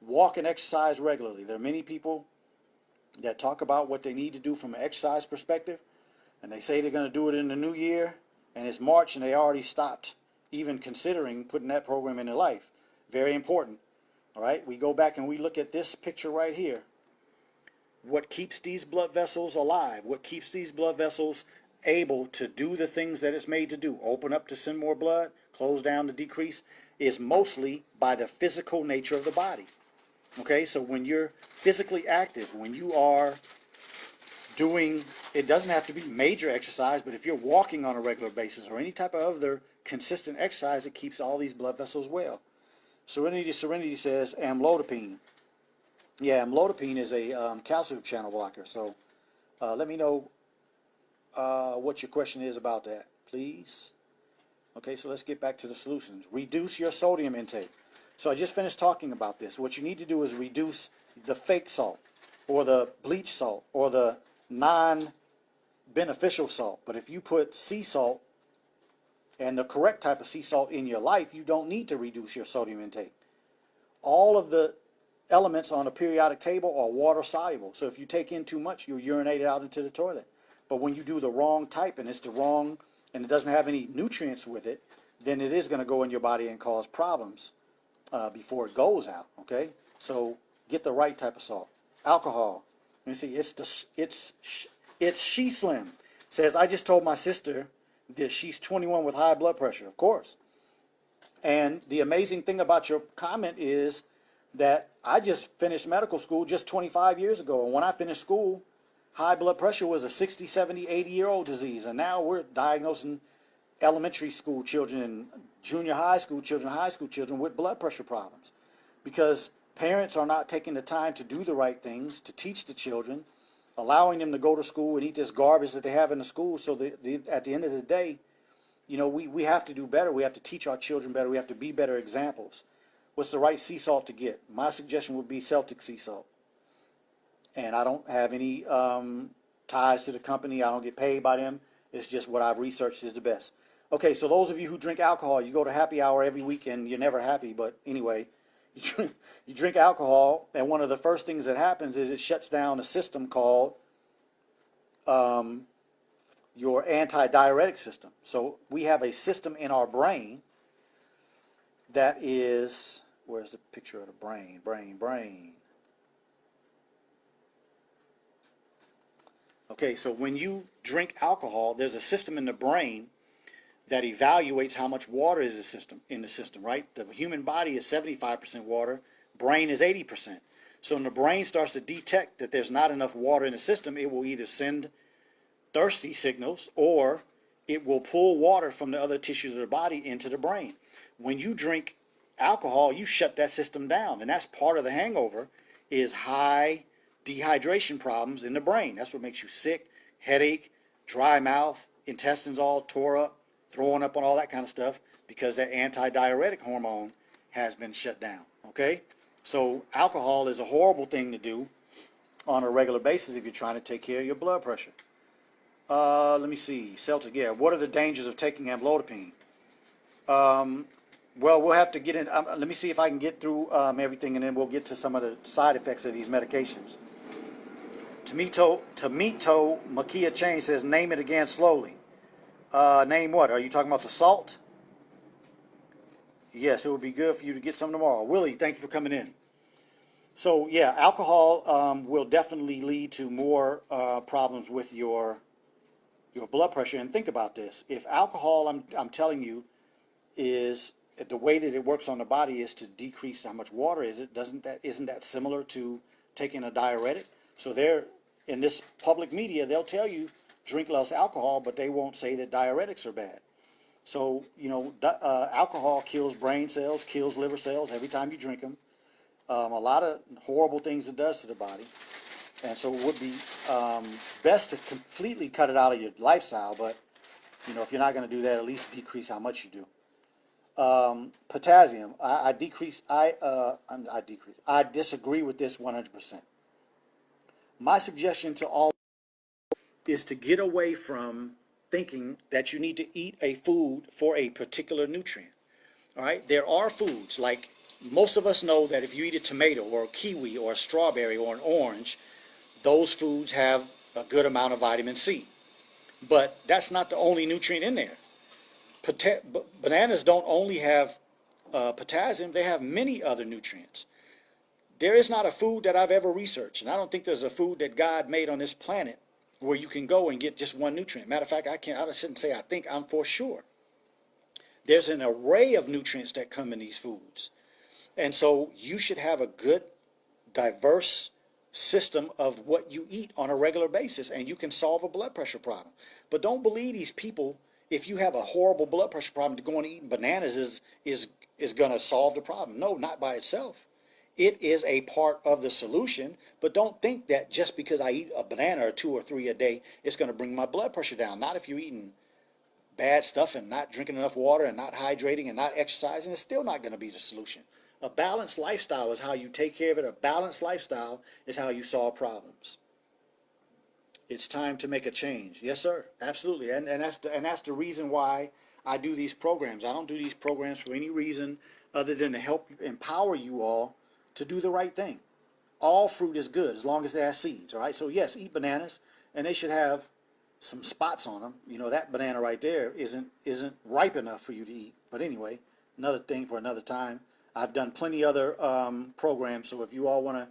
[SPEAKER 1] Walk and exercise regularly. There are many people that talk about what they need to do from an exercise perspective, and they say they're going to do it in the new year, and it's March, and they already stopped even considering putting that program in their life. Very important. All right, we go back and we look at this picture right here. What keeps these blood vessels alive, what keeps these blood vessels able to do the things that it's made to do, open up to send more blood, close down to decrease, is mostly by the physical nature of the body. Okay, so when you're physically active, when you are doing, it doesn't have to be major exercise, but if you're walking on a regular basis or any type of other consistent exercise, it keeps all these blood vessels well. Serenity says amlodipine. Yeah, amlodipine is a calcium channel blocker. So let me know what your question is about that, please. Okay, so let's get back to the solutions. Reduce your sodium intake. So I just finished talking about this. What you need to do is reduce the fake salt or the bleach salt or the non-beneficial salt. But if you put sea salt and the correct type of sea salt in your life, you don't need to reduce your sodium intake. All of the elements on a periodic table are water soluble. So if you take in too much, you'll urinate it out into the toilet. But when you do the wrong type and it's the wrong, and it doesn't have any nutrients with it, then it is going to go in your body and cause problems before it goes out. Okay, so get the right type of salt. Alcohol. You see, it's She Slim says, I just told my sister that she's 21 with high blood pressure. Of course. And the amazing thing about your comment is that I just finished medical school just 25 years ago. And when I finished school, high blood pressure was a 60, 70, 80-year-old disease. And now we're diagnosing elementary school children and junior high school children, high school children with blood pressure problems. Because parents are not taking the time to do the right things, to teach the children, allowing them to go to school and eat this garbage that they have in the school. So at the end of the day, you know, we have to do better. We have to teach our children better. We have to be better examples. What's the right sea salt to get? My suggestion would be Celtic sea salt. And I don't have any ties to the company. I don't get paid by them. It's just what I've researched is the best. Okay, so those of you who drink alcohol, you go to happy hour every week and you're never happy. But anyway, you drink alcohol, and one of the first things that happens is it shuts down a system called your antidiuretic system. So we have a system in our brain that is, where's the picture of the brain? Brain. Okay, so when you drink alcohol, there's a system in the brain that evaluates how much water is in the system, right? The human body is 75% water, brain is 80%. So when the brain starts to detect that there's not enough water in the system, it will either send thirsty signals or it will pull water from the other tissues of the body into the brain. When you drink alcohol, you shut that system down, and that's part of the hangover is high dehydration problems in the brain. That's what makes you sick, headache, dry mouth, intestines all tore up, throwing up and all that kind of stuff because that antidiuretic hormone has been shut down. Okay? So alcohol is a horrible thing to do on a regular basis if you're trying to take care of your blood pressure. Let me see. Celtic, yeah. What are the dangers of taking amlodipine? Well, we'll have to get in. Let me see if I can get through everything, and then we'll get to some of the side effects of these medications. Tamito Makia Chain says, name it again slowly. Name what? Are you talking about the salt? Yes, it would be good for you to get some tomorrow. Willie, thank you for coming in. So, yeah, alcohol will definitely lead to more problems with your blood pressure. And think about this. If alcohol, I'm telling you, is the way that it works on the body is to decrease how much water is it, isn't that similar to taking a diuretic? So they're, in this public media, they'll tell you drink less alcohol, but they won't say that diuretics are bad. So, you know, alcohol kills brain cells, kills liver cells every time you drink them. A lot of horrible things it does to the body. And so it would be best to completely cut it out of your lifestyle, but, you know, if you're not going to do that, at least decrease how much you do. Potassium, I disagree with this 100%. My suggestion to all is to get away from thinking that you need to eat a food for a particular nutrient. All right, there are foods, like most of us know that if you eat a tomato or a kiwi or a strawberry or an orange, those foods have a good amount of vitamin C. But that's not the only nutrient in there. Bananas don't only have potassium, they have many other nutrients. There is not a food that I've ever researched, and I don't think there's a food that God made on this planet where you can go and get just one nutrient. Matter of fact, I shouldn't say I think, I'm for sure. There's an array of nutrients that come in these foods. And so you should have a good, diverse system of what you eat on a regular basis, and you can solve a blood pressure problem. But don't believe these people, if you have a horrible blood pressure problem, to go and eating bananas is going to solve the problem. No, not by itself. It is a part of the solution, but don't think that just because I eat a banana or 2 or 3 a day, it's going to bring my blood pressure down. Not if you're eating bad stuff and not drinking enough water and not hydrating and not exercising. It's still not going to be the solution. A balanced lifestyle is how you take care of it. A balanced lifestyle is how you solve problems. It's time to make a change. Yes, sir. Absolutely. And that's the reason why I do these programs. I don't do these programs for any reason other than to help empower you all to do the right thing. All fruit is good as long as it has seeds. All right. So yes, eat bananas, and they should have some spots on them. You know, that banana right there isn't ripe enough for you to eat. But anyway, another thing for another time. I've done plenty other programs, so if you all want to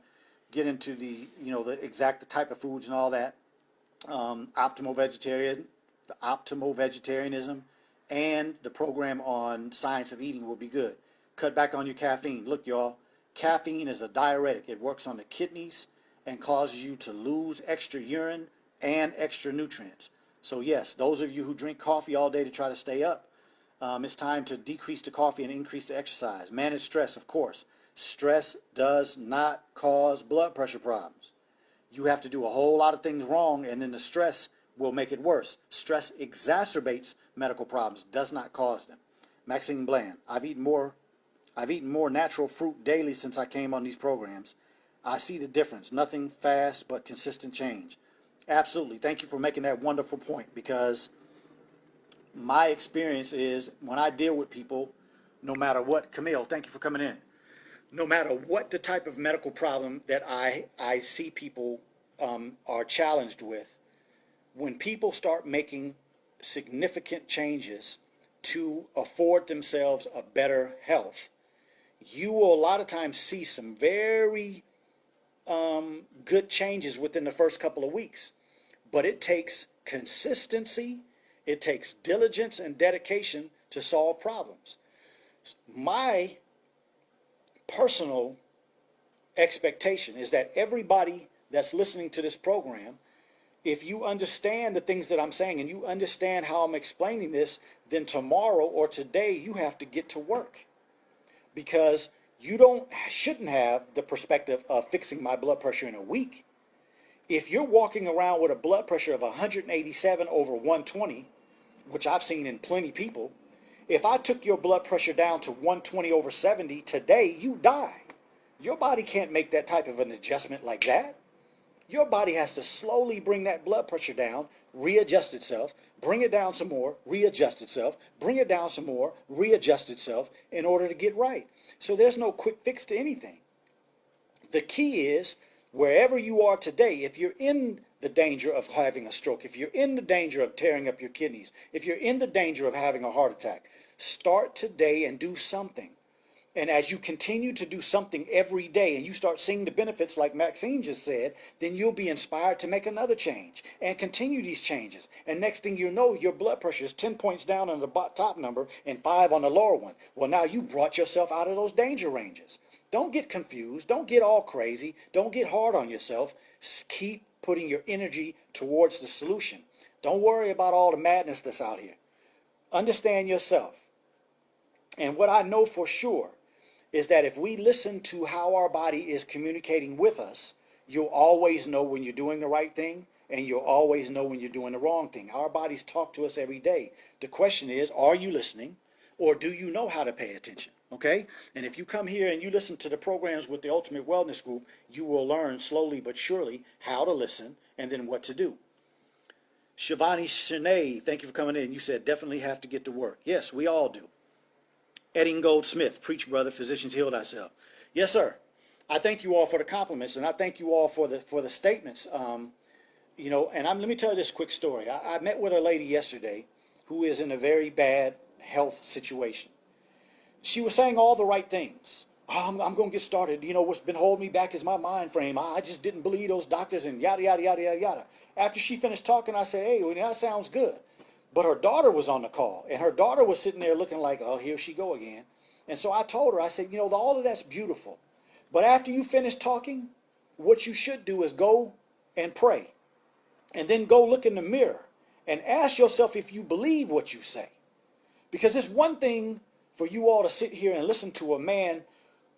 [SPEAKER 1] get into the the type of foods and all that, optimal vegetarianism, and the program on science of eating will be good. Cut back on your caffeine. Look, y'all, caffeine is a diuretic. It works on the kidneys and causes you to lose extra urine and extra nutrients. So yes, those of you who drink coffee all day to try to stay up, it's time to decrease the coffee and increase the exercise. Manage stress, of course. Stress does not cause blood pressure problems. You have to do a whole lot of things wrong, and then the stress will make it worse. Stress exacerbates medical problems, does not cause them. Maxine Bland, I've eaten more natural fruit daily since I came on these programs. I see the difference. Nothing fast, but consistent change. Absolutely. Thank you for making that wonderful point, because my experience is when I deal with people, no matter what, Camille, thank you for coming in. No matter what the type of medical problem that I see people are challenged with, when people start making significant changes to afford themselves a better health, you will a lot of times see some very good changes within the first couple of weeks. But it takes consistency, it takes diligence and dedication to solve problems. My personal expectation is that everybody that's listening to this program, if you understand the things that I'm saying and you understand how I'm explaining this, then tomorrow or today you have to get to work, because you shouldn't have the perspective of fixing my blood pressure in a week. If you're walking around with a blood pressure of 187 over 120, which I've seen in plenty people, if I took your blood pressure down to 120 over 70 today, you die. Your body can't make that type of an adjustment like that. Your body has to slowly bring that blood pressure down, readjust itself, bring it down some more, readjust itself, bring it down some more, readjust itself in order to get right. So there's no quick fix to anything. The key is, wherever you are today, if you're in the danger of having a stroke, if you're in the danger of tearing up your kidneys, if you're in the danger of having a heart attack, start today and do something. And as you continue to do something every day and you start seeing the benefits like Maxine just said, then you'll be inspired to make another change and continue these changes. And next thing you know, your blood pressure is 10 points down on the top number and 5 on the lower one. Well, now you brought yourself out of those danger ranges. Don't get confused. Don't get all crazy. Don't get hard on yourself. Keep putting your energy towards the solution. Don't worry about all the madness that's out here. Understand yourself. And what I know for sure is that if we listen to how our body is communicating with us, you'll always know when you're doing the right thing, and you'll always know when you're doing the wrong thing. Our bodies talk to us every day. The question is, are you listening, or do you know how to pay attention? Okay? And if you come here and you listen to the programs with the Ultimate Wellness Group, you will learn slowly but surely how to listen and then what to do. Shivani Shanae, thank you for coming in. You said definitely have to get to work. Yes, we all do. Edding Goldsmith, preach, brother, physicians heal thyself. Yes, sir. I thank you all for the compliments, and I thank you all for the statements. And let me tell you this quick story. I met with a lady yesterday who is in a very bad health situation. She was saying all the right things. I'm going to get started. You know, what's been holding me back is my mind frame. I just didn't believe those doctors and yada, yada, yada, yada, yada. After she finished talking, I said, hey, well, that sounds good. But her daughter was on the call, and her daughter was sitting there looking like, oh, here she go again. And so I told her, I said, you know, all of that's beautiful. But after you finish talking, what you should do is go and pray. And then go look in the mirror and ask yourself if you believe what you say. Because it's one thing for you all to sit here and listen to a man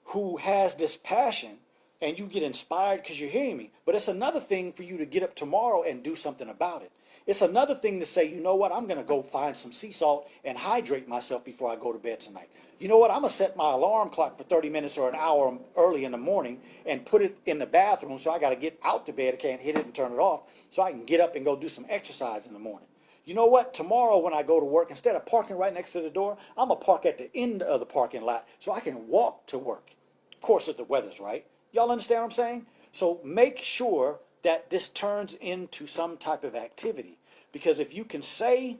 [SPEAKER 1] who has this passion and you get inspired because you're hearing me. But it's another thing for you to get up tomorrow and do something about it. It's another thing to say, you know what, I'm going to go find some sea salt and hydrate myself before I go to bed tonight. You know what, I'm going to set my alarm clock for 30 minutes or an hour early in the morning and put it in the bathroom so I got to get out to bed. I can't hit it and turn it off so I can get up and go do some exercise in the morning. You know what, tomorrow when I go to work, instead of parking right next to the door, I'm going to park at the end of the parking lot so I can walk to work. Of course, if the weather's right. Y'all understand what I'm saying? So make sure that this turns into some type of activity. Because if you can say,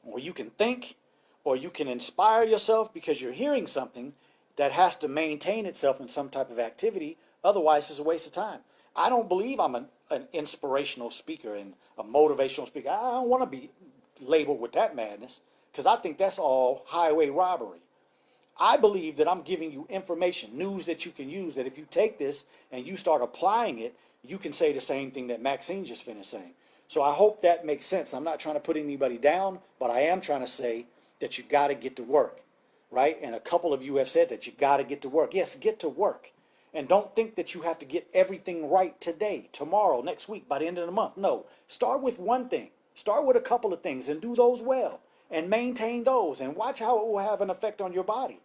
[SPEAKER 1] or you can think, or you can inspire yourself because you're hearing something that has to maintain itself in some type of activity, otherwise it's a waste of time. I don't believe I'm an inspirational speaker and a motivational speaker. I don't want to be labeled with that madness because I think that's all highway robbery. I believe that I'm giving you information, news that you can use, that if you take this and you start applying it, you can say the same thing that Maxine just finished saying. So I hope that makes sense. I'm not trying to put anybody down, but I am trying to say that you got to get to work, right? And a couple of you have said that you got to get to work. Yes, get to work. And don't think that you have to get everything right today, tomorrow, next week, by the end of the month. No, start with one thing. Start with a couple of things and do those well and maintain those and watch how it will have an effect on your body.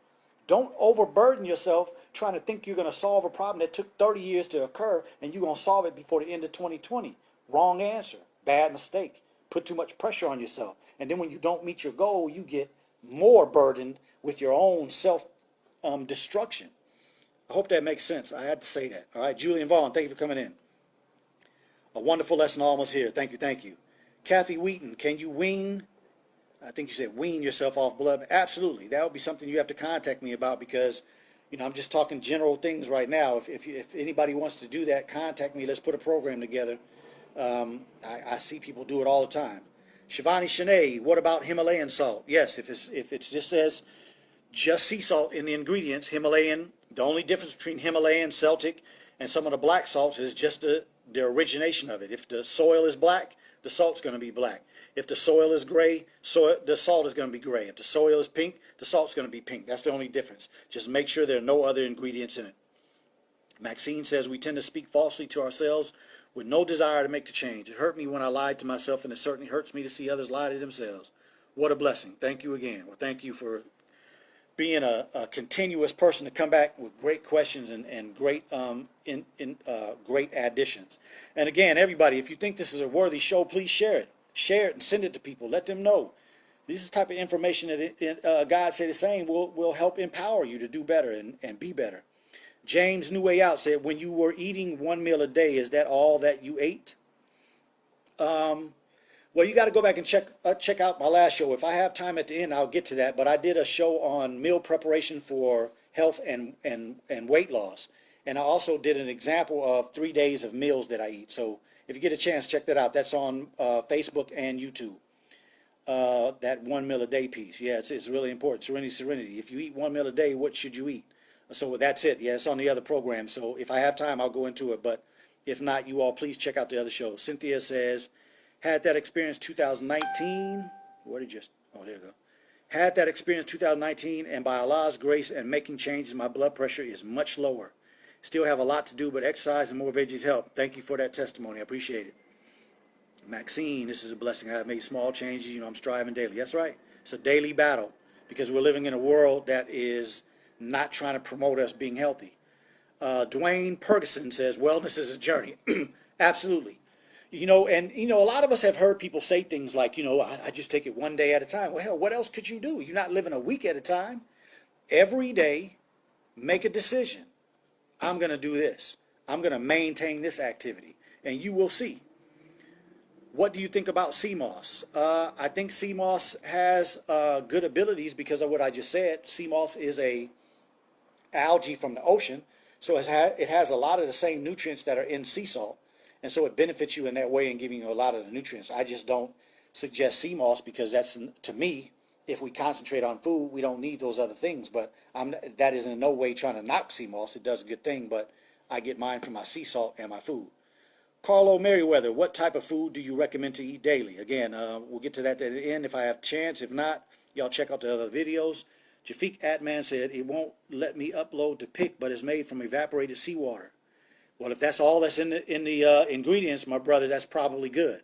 [SPEAKER 1] Don't overburden yourself trying to think you're going to solve a problem that took 30 years to occur and you're going to solve it before the end of 2020. Wrong answer. Bad mistake. Put too much pressure on yourself. And then when you don't meet your goal, you get more burdened with your own self-destruction. I hope that makes sense. I had to say that. All right, Julian Vaughn, thank you for coming in. A wonderful lesson almost here. Thank you, thank you. Kathy Wheaton, can you wean? I think you said wean yourself off blood. Absolutely. That would be something you have to contact me about because, you know, I'm just talking general things right now. If anybody wants to do that, contact me. Let's put a program together. I see people do it all the time. Shivani Shanae, what about Himalayan salt? Yes, if it just says just sea salt in the ingredients, Himalayan, the only difference between Himalayan, Celtic, and some of the black salts is just the origination of it. If the soil is black, the salt's going to be black. If the soil is gray, the salt is going to be gray. If the soil is pink, the salt's going to be pink. That's the only difference. Just make sure there are no other ingredients in it. Maxine says we tend to speak falsely to ourselves with no desire to make the change. It hurt me when I lied to myself, and it certainly hurts me to see others lie to themselves. What a blessing. Thank you again. Well, thank you for being a continuous person to come back with great questions and great great additions. And again, everybody, if you think this is a worthy show, please share it. Share it and send it to people. Let them know. This is the type of information that God said the same will help empower you to do better and be better. James New Way Out said, when you were eating one meal a day, is that all that you ate? Well, you got to go back and check out my last show. If I have time at the end, I'll get to that. But I did a show on meal preparation for health and weight loss. And I also did an example of 3 days of meals that I eat. So if you get a chance, check that out. That's on Facebook and YouTube. That 1 meal a day piece. Yeah, it's really important. Serenity. If you eat 1 meal a day, what should you eat? So that's it. Yeah, it's on the other program. So if I have time, I'll go into it. But if not, you all please check out the other shows. Cynthia says, had that experience 2019. Oh, there you go. Had that experience 2019, and by Allah's grace and making changes, my blood pressure is much lower. Still have a lot to do, but exercise and more veggies help. Thank you for that testimony. I appreciate it. Maxine, this is a blessing. I have made small changes. You know, I'm striving daily. That's right. It's a daily battle because we're living in a world that is not trying to promote us being healthy. Dwayne Ferguson says, wellness is a journey. Absolutely. You know, and, you know, a lot of us have heard people say things like, you know, I just take it one day at a time. Well, hell, what else could you do? You're not living a week at a time. Every day, make a decision. I'm going to do this. I'm going to maintain this activity. And you will see. What do you think about CMOS? I think CMOS has good abilities because of what I just said. CMOS is a algae from the ocean. So it has a lot of the same nutrients that are in sea salt. And so it benefits you in that way and giving you a lot of the nutrients. I just don't suggest sea moss because that's, to me, if we concentrate on food, we don't need those other things. But that is in no way trying to knock sea moss. It does a good thing, but I get mine from my sea salt and my food. Carlo Merriweather, what type of food do you recommend to eat daily? Again, we'll get to that at the end if I have a chance. If not, y'all check out the other videos. Jafik Atman said, it won't let me upload the pic, but it's made from evaporated seawater. Well, if that's all that's in the ingredients, my brother, that's probably good.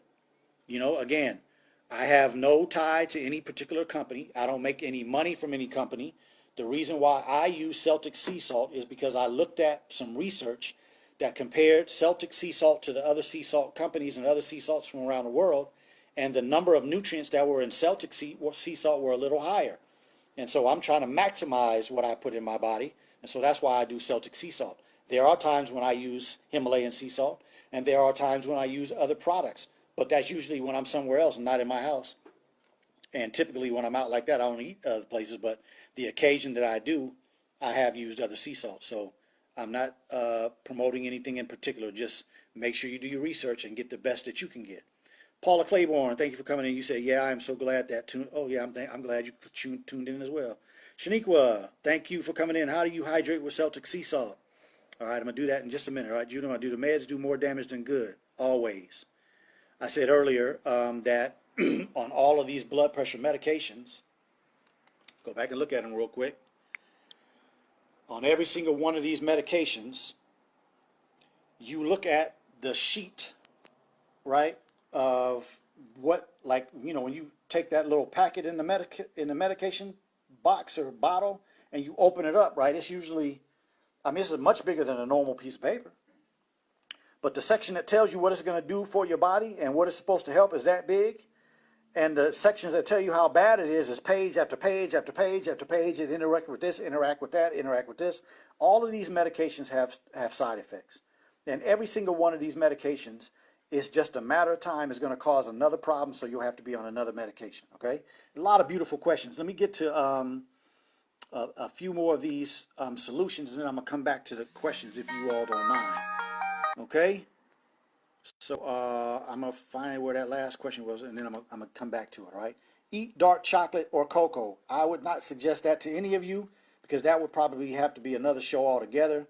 [SPEAKER 1] You know, again, I have no tie to any particular company. I don't make any money from any company. The reason why I use Celtic sea salt is because I looked at some research that compared Celtic sea salt to the other sea salt companies and other sea salts from around the world, and the number of nutrients that were in Celtic sea salt were a little higher. And so I'm trying to maximize what I put in my body, and so that's why I do Celtic sea salt. There are times when I use Himalayan sea salt, and there are times when I use other products, but that's usually when I'm somewhere else and not in my house. And typically when I'm out like that, I don't eat other places, but the occasion that I do, I have used other sea salts. So I'm not promoting anything in particular. Just make sure you do your research and get the best that you can get. Paula Claiborne, thank you for coming in. You say, yeah, I'm so glad that I'm glad you tuned in as well. Shaniqua, thank you for coming in. How do you hydrate with Celtic sea salt? All right, I'm going to do that in just a minute. All right, Judah, do the meds do more damage than good? Always. I said earlier that on all of these blood pressure medications, go back and look at them real quick. On every single one of these medications, you look at the sheet, right, of what, like, you know, when you take that little packet in the medication box or bottle and you open it up, right, it's usually, I mean, this is much bigger than a normal piece of paper. But the section that tells you what it's going to do for your body and what it's supposed to help is that big. And the sections that tell you how bad it is page after page after page after page. It interacts with this, interact with that, interact with this. All of these medications have side effects. And every single one of these medications is just a matter of time is going to cause another problem, so you'll have to be on another medication, okay? A lot of beautiful questions. Let me get to a few more of these solutions, and then I'm going to come back to the questions if you all don't mind. Okay, so I'm going to find where that last question was, and then I'm going to come back to it, all right? Eat dark chocolate or cocoa. I would not suggest that to any of you because that would probably have to be another show altogether.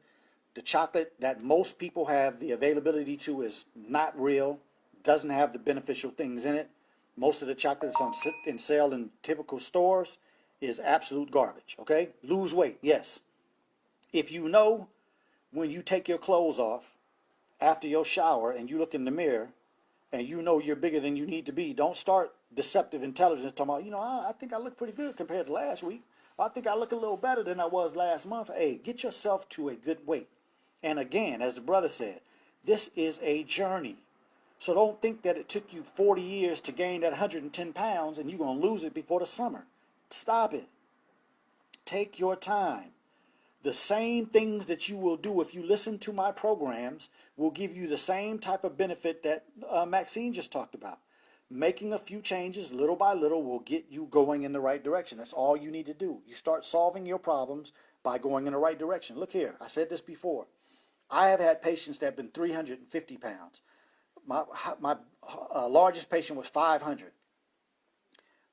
[SPEAKER 1] The chocolate that most people have the availability to is not real, doesn't have the beneficial things in it. Most of the chocolate that's on sale in typical stores is absolute garbage, okay? Lose weight, yes. If you know when you take your clothes off, after your shower and you look in the mirror and you know you're bigger than you need to be, don't start deceptive intelligence talking about, you know, I think I look pretty good compared to last week. I think I look a little better than I was last month. Hey, get yourself to a good weight. And again, as the brother said, this is a journey. So don't think that it took you 40 years to gain that 110 pounds and you're going to lose it before the summer. Stop it. Take your time. The same things that you will do if you listen to my programs will give you the same type of benefit that Maxine just talked about. Making a few changes little by little will get you going in the right direction. That's all you need to do. You start solving your problems by going in the right direction. Look here, I said this before. I have had patients that have been 350 pounds. My largest patient was 500.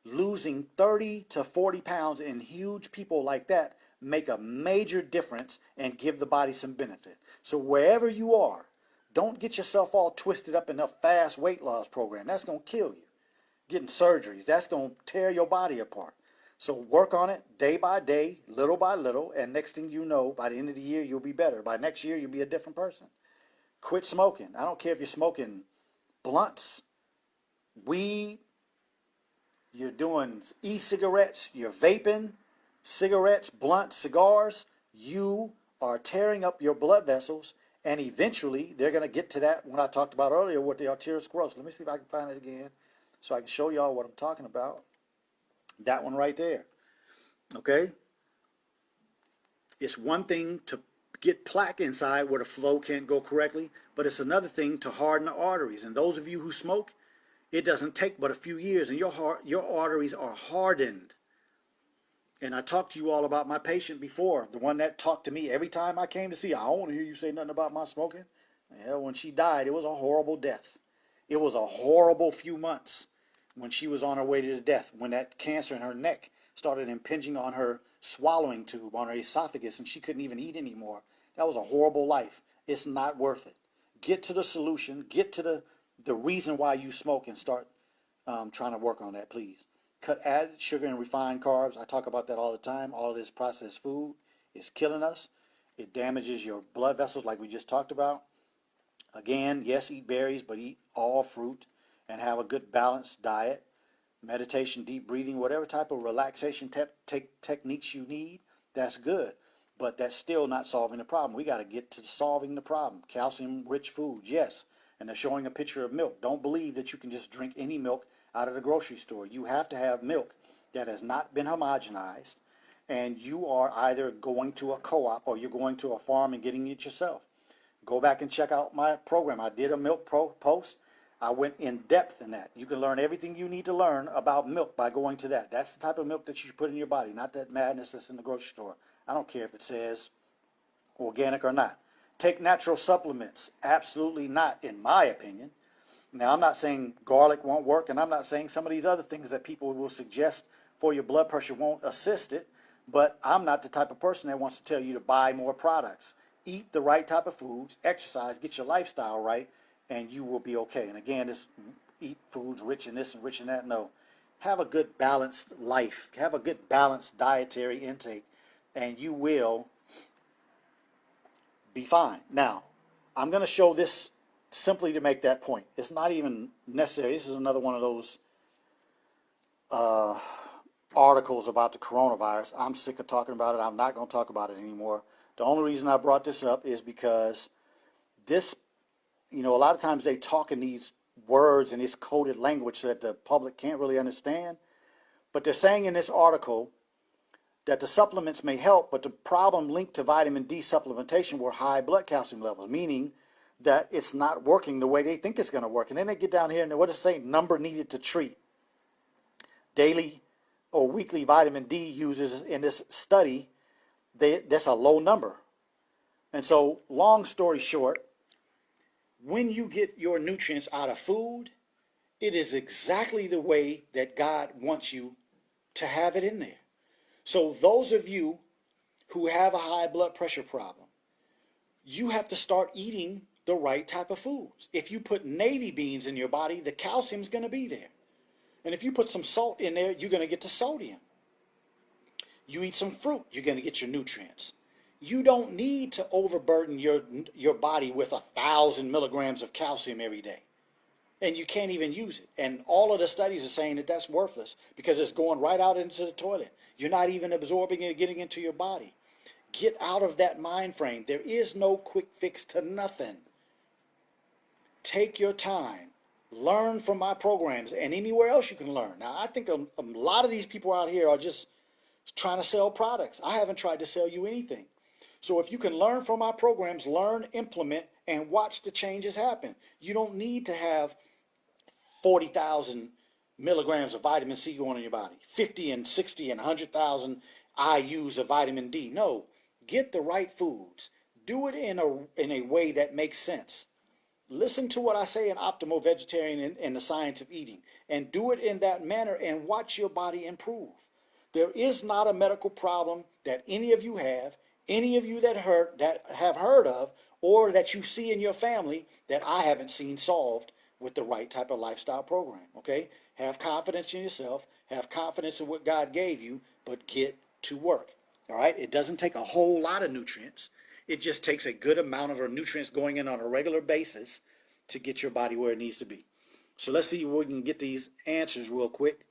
[SPEAKER 1] Losing 30 to 40 pounds in huge people like that make a major difference and give the body some benefit. So wherever you are, don't get yourself all twisted up in a fast weight loss program. That's going to kill you. Getting surgeries, that's going to tear your body apart. So work on it day by day, little by little, and next thing you know, by the end of the year, you'll be better. By next year, you'll be a different person. Quit smoking. I don't care if you're smoking blunts, weed, you're doing e-cigarettes, you're vaping, cigarettes, blunts, cigars. You are tearing up your blood vessels, and eventually they're going to get to that when I talked about earlier with the arteriosclerosis. Let me see if I can find it again so I can show y'all what I'm talking about. That one right there. Okay? It's one thing to get plaque inside where the flow can't go correctly, but it's another thing to harden the arteries. And those of you who smoke, it doesn't take but a few years and your arteries are hardened. And I talked to you all about my patient before, the one that talked to me every time I came to see her. I don't want to hear you say nothing about my smoking. Yeah, when she died, it was a horrible death. It was a horrible few months when she was on her way to death, when that cancer in her neck started impinging on her swallowing tube, on her esophagus, and she couldn't even eat anymore. That was a horrible life. It's not worth it. Get to the solution, get to the reason why you smoke, and start trying to work on that, please. Cut added sugar and refined carbs. I talk about that all the time. All of this processed food is killing us. It damages your blood vessels like we just talked about. Again, yes, eat berries, but eat all fruit and have a good balanced diet. Meditation, deep breathing, whatever type of relaxation techniques you need, that's good. But that's still not solving the problem. We got to get to solving the problem. Calcium-rich foods, yes. And they're showing a picture of milk. Don't believe that you can just drink any milk out of the grocery store. You have to have milk that has not been homogenized, and you are either going to a co-op or you're going to a farm and getting it yourself. Go back and check out my program. I did a milk post. I went in depth in that. You can learn everything you need to learn about milk by going to that. That's the type of milk that you should put in your body, not that madness that's in the grocery store. I don't care if it says organic or not. Take natural supplements. Absolutely not, in my opinion. Now, I'm not saying garlic won't work, and I'm not saying some of these other things that people will suggest for your blood pressure won't assist it, but I'm not the type of person that wants to tell you to buy more products. Eat the right type of foods, exercise, get your lifestyle right, and you will be okay. And again, this eat foods rich in this and rich in that. No. Have a good balanced life. Have a good balanced dietary intake, and you will be fine. Now, I'm going to show this simply to make that point. It's not even necessary. This is another one of those articles about the coronavirus. I'm sick of talking about it. I'm not going to talk about it anymore. The only reason I brought this up is because this, a lot of times they talk in these words and this coded language that the public can't really understand. But they're saying in this article that the supplements may help, but the problem linked to vitamin D supplementation were high blood calcium levels, meaning that it's not working the way they think it's going to work. And then they get down here and what does it say? Number needed to treat. Daily or weekly vitamin D users in this study, that's a low number. And so, long story short, when you get your nutrients out of food, it is exactly the way that God wants you to have it in there. So those of you who have a high blood pressure problem, you have to start eating the right type of foods. If you put navy beans in your body, the calcium's going to be there. And if you put some salt in there, you're going to get the sodium. You eat some fruit, you're going to get your nutrients. You don't need to overburden your body with 1,000 milligrams of calcium every day. And you can't even use it. And all of the studies are saying that that's worthless because it's going right out into the toilet. You're not even absorbing it, getting into your body. Get out of that mind frame. There is no quick fix to nothing. Take your time. Learn from my programs and anywhere else you can learn. Now, I think a lot of these people out here are just trying to sell products. I haven't tried to sell you anything. So if you can learn from my programs, learn, implement, and watch the changes happen. You don't need to have 40,000 milligrams of vitamin C going in your body, 50 and 60 and 100,000 IUs of vitamin D. No, get the right foods. Do it in a way that makes sense. Listen to what I say in Optimal Vegetarian and the Science of Eating, and do it in that manner and watch your body improve. There is not a medical problem that any of you have, any of you that have heard of, or that you see in your family that I haven't seen solved with the right type of lifestyle program, okay? Have confidence in yourself, have confidence in what God gave you, but get to work, all right? It doesn't take a whole lot of nutrients. It just takes a good amount of our nutrients going in on a regular basis to get your body where it needs to be. So let's see if we can get these answers real quick.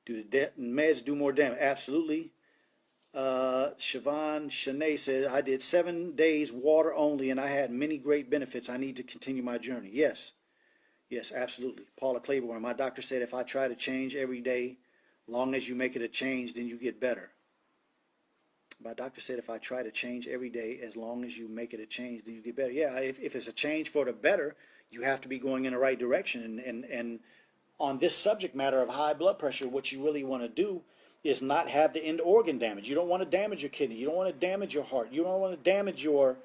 [SPEAKER 1] Do the meds do more damage? Absolutely. Siobhan Shanae says, I did 7 days water only and I had many great benefits. I need to continue my journey. Yes. Yes, absolutely. Paula Claiborne, my doctor said if I try to change every day, long as you make it a change, then you get better. My doctor said if I try to change every day, as long as you make it a change, then you get better. Yeah, if it's a change for the better, you have to be going in the right direction. And on this subject matter of high blood pressure, what you really want to do is not have the end organ damage. You don't want to damage your kidney. You don't want to damage your heart. You don't want to damage your,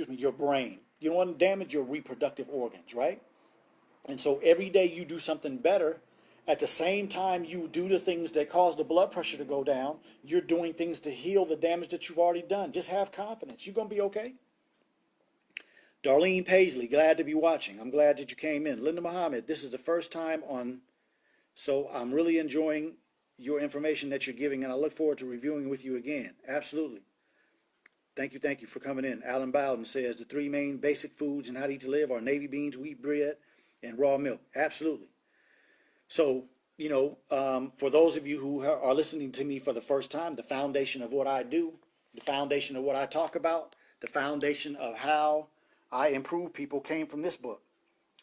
[SPEAKER 1] your brain. You don't want to damage your reproductive organs, right? And so every day you do something better, at the same time you do the things that cause the blood pressure to go down, you're doing things to heal the damage that you've already done. Just have confidence. You're going to be okay. Darlene Paisley, glad to be watching. I'm glad that you came in. Linda Muhammad, this is the first time on, so I'm really enjoying your information that you're giving, and I look forward to reviewing with you again. Absolutely. Thank you for coming in. Alan Bowden says the 3 main basic foods and how to eat to live are navy beans, wheat bread, and raw milk. Absolutely. So, you know, for those of you who are listening to me for the first time, the foundation of what I do, the foundation of what I talk about, the foundation of how I improve people came from this book.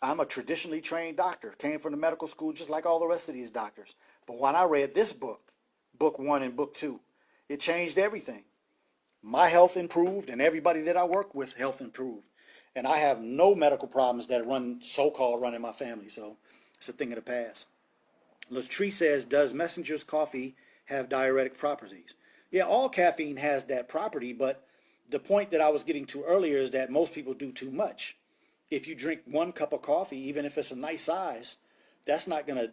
[SPEAKER 1] I'm a traditionally trained doctor, came from the medical school just like all the rest of these doctors. But when I read this book, book 1 and book 2, it changed everything. My health improved, and everybody that I work with, health improved. And I have no medical problems that so-called run in my family, so it's a thing of the past. Latree says, does Messenger's coffee have diuretic properties? Yeah, all caffeine has that property, but the point that I was getting to earlier is that most people do too much. If you drink 1 cup of coffee, even if it's a nice size, that's not going to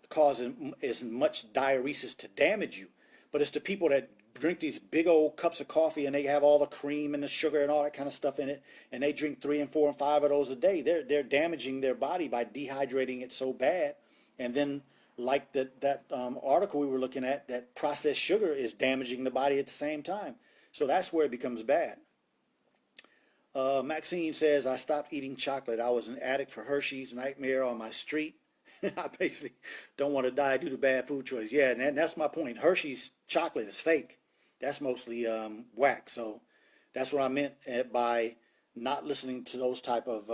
[SPEAKER 1] cause as much diuresis to damage you. But it's the people that drink these big old cups of coffee and they have all the cream and the sugar and all that kind of stuff in it, and they drink 3 and 4 and 5 of those a day. They're damaging their body by dehydrating it so bad. And then, like that article we were looking at, that processed sugar is damaging the body at the same time. So that's where it becomes bad. Maxine says, I stopped eating chocolate. I was an addict for Hershey's, nightmare on my street. I basically don't want to die due to bad food choice. Yeah, and that's my point. Hershey's chocolate is fake. That's mostly whack. So that's what I meant by not listening to those type of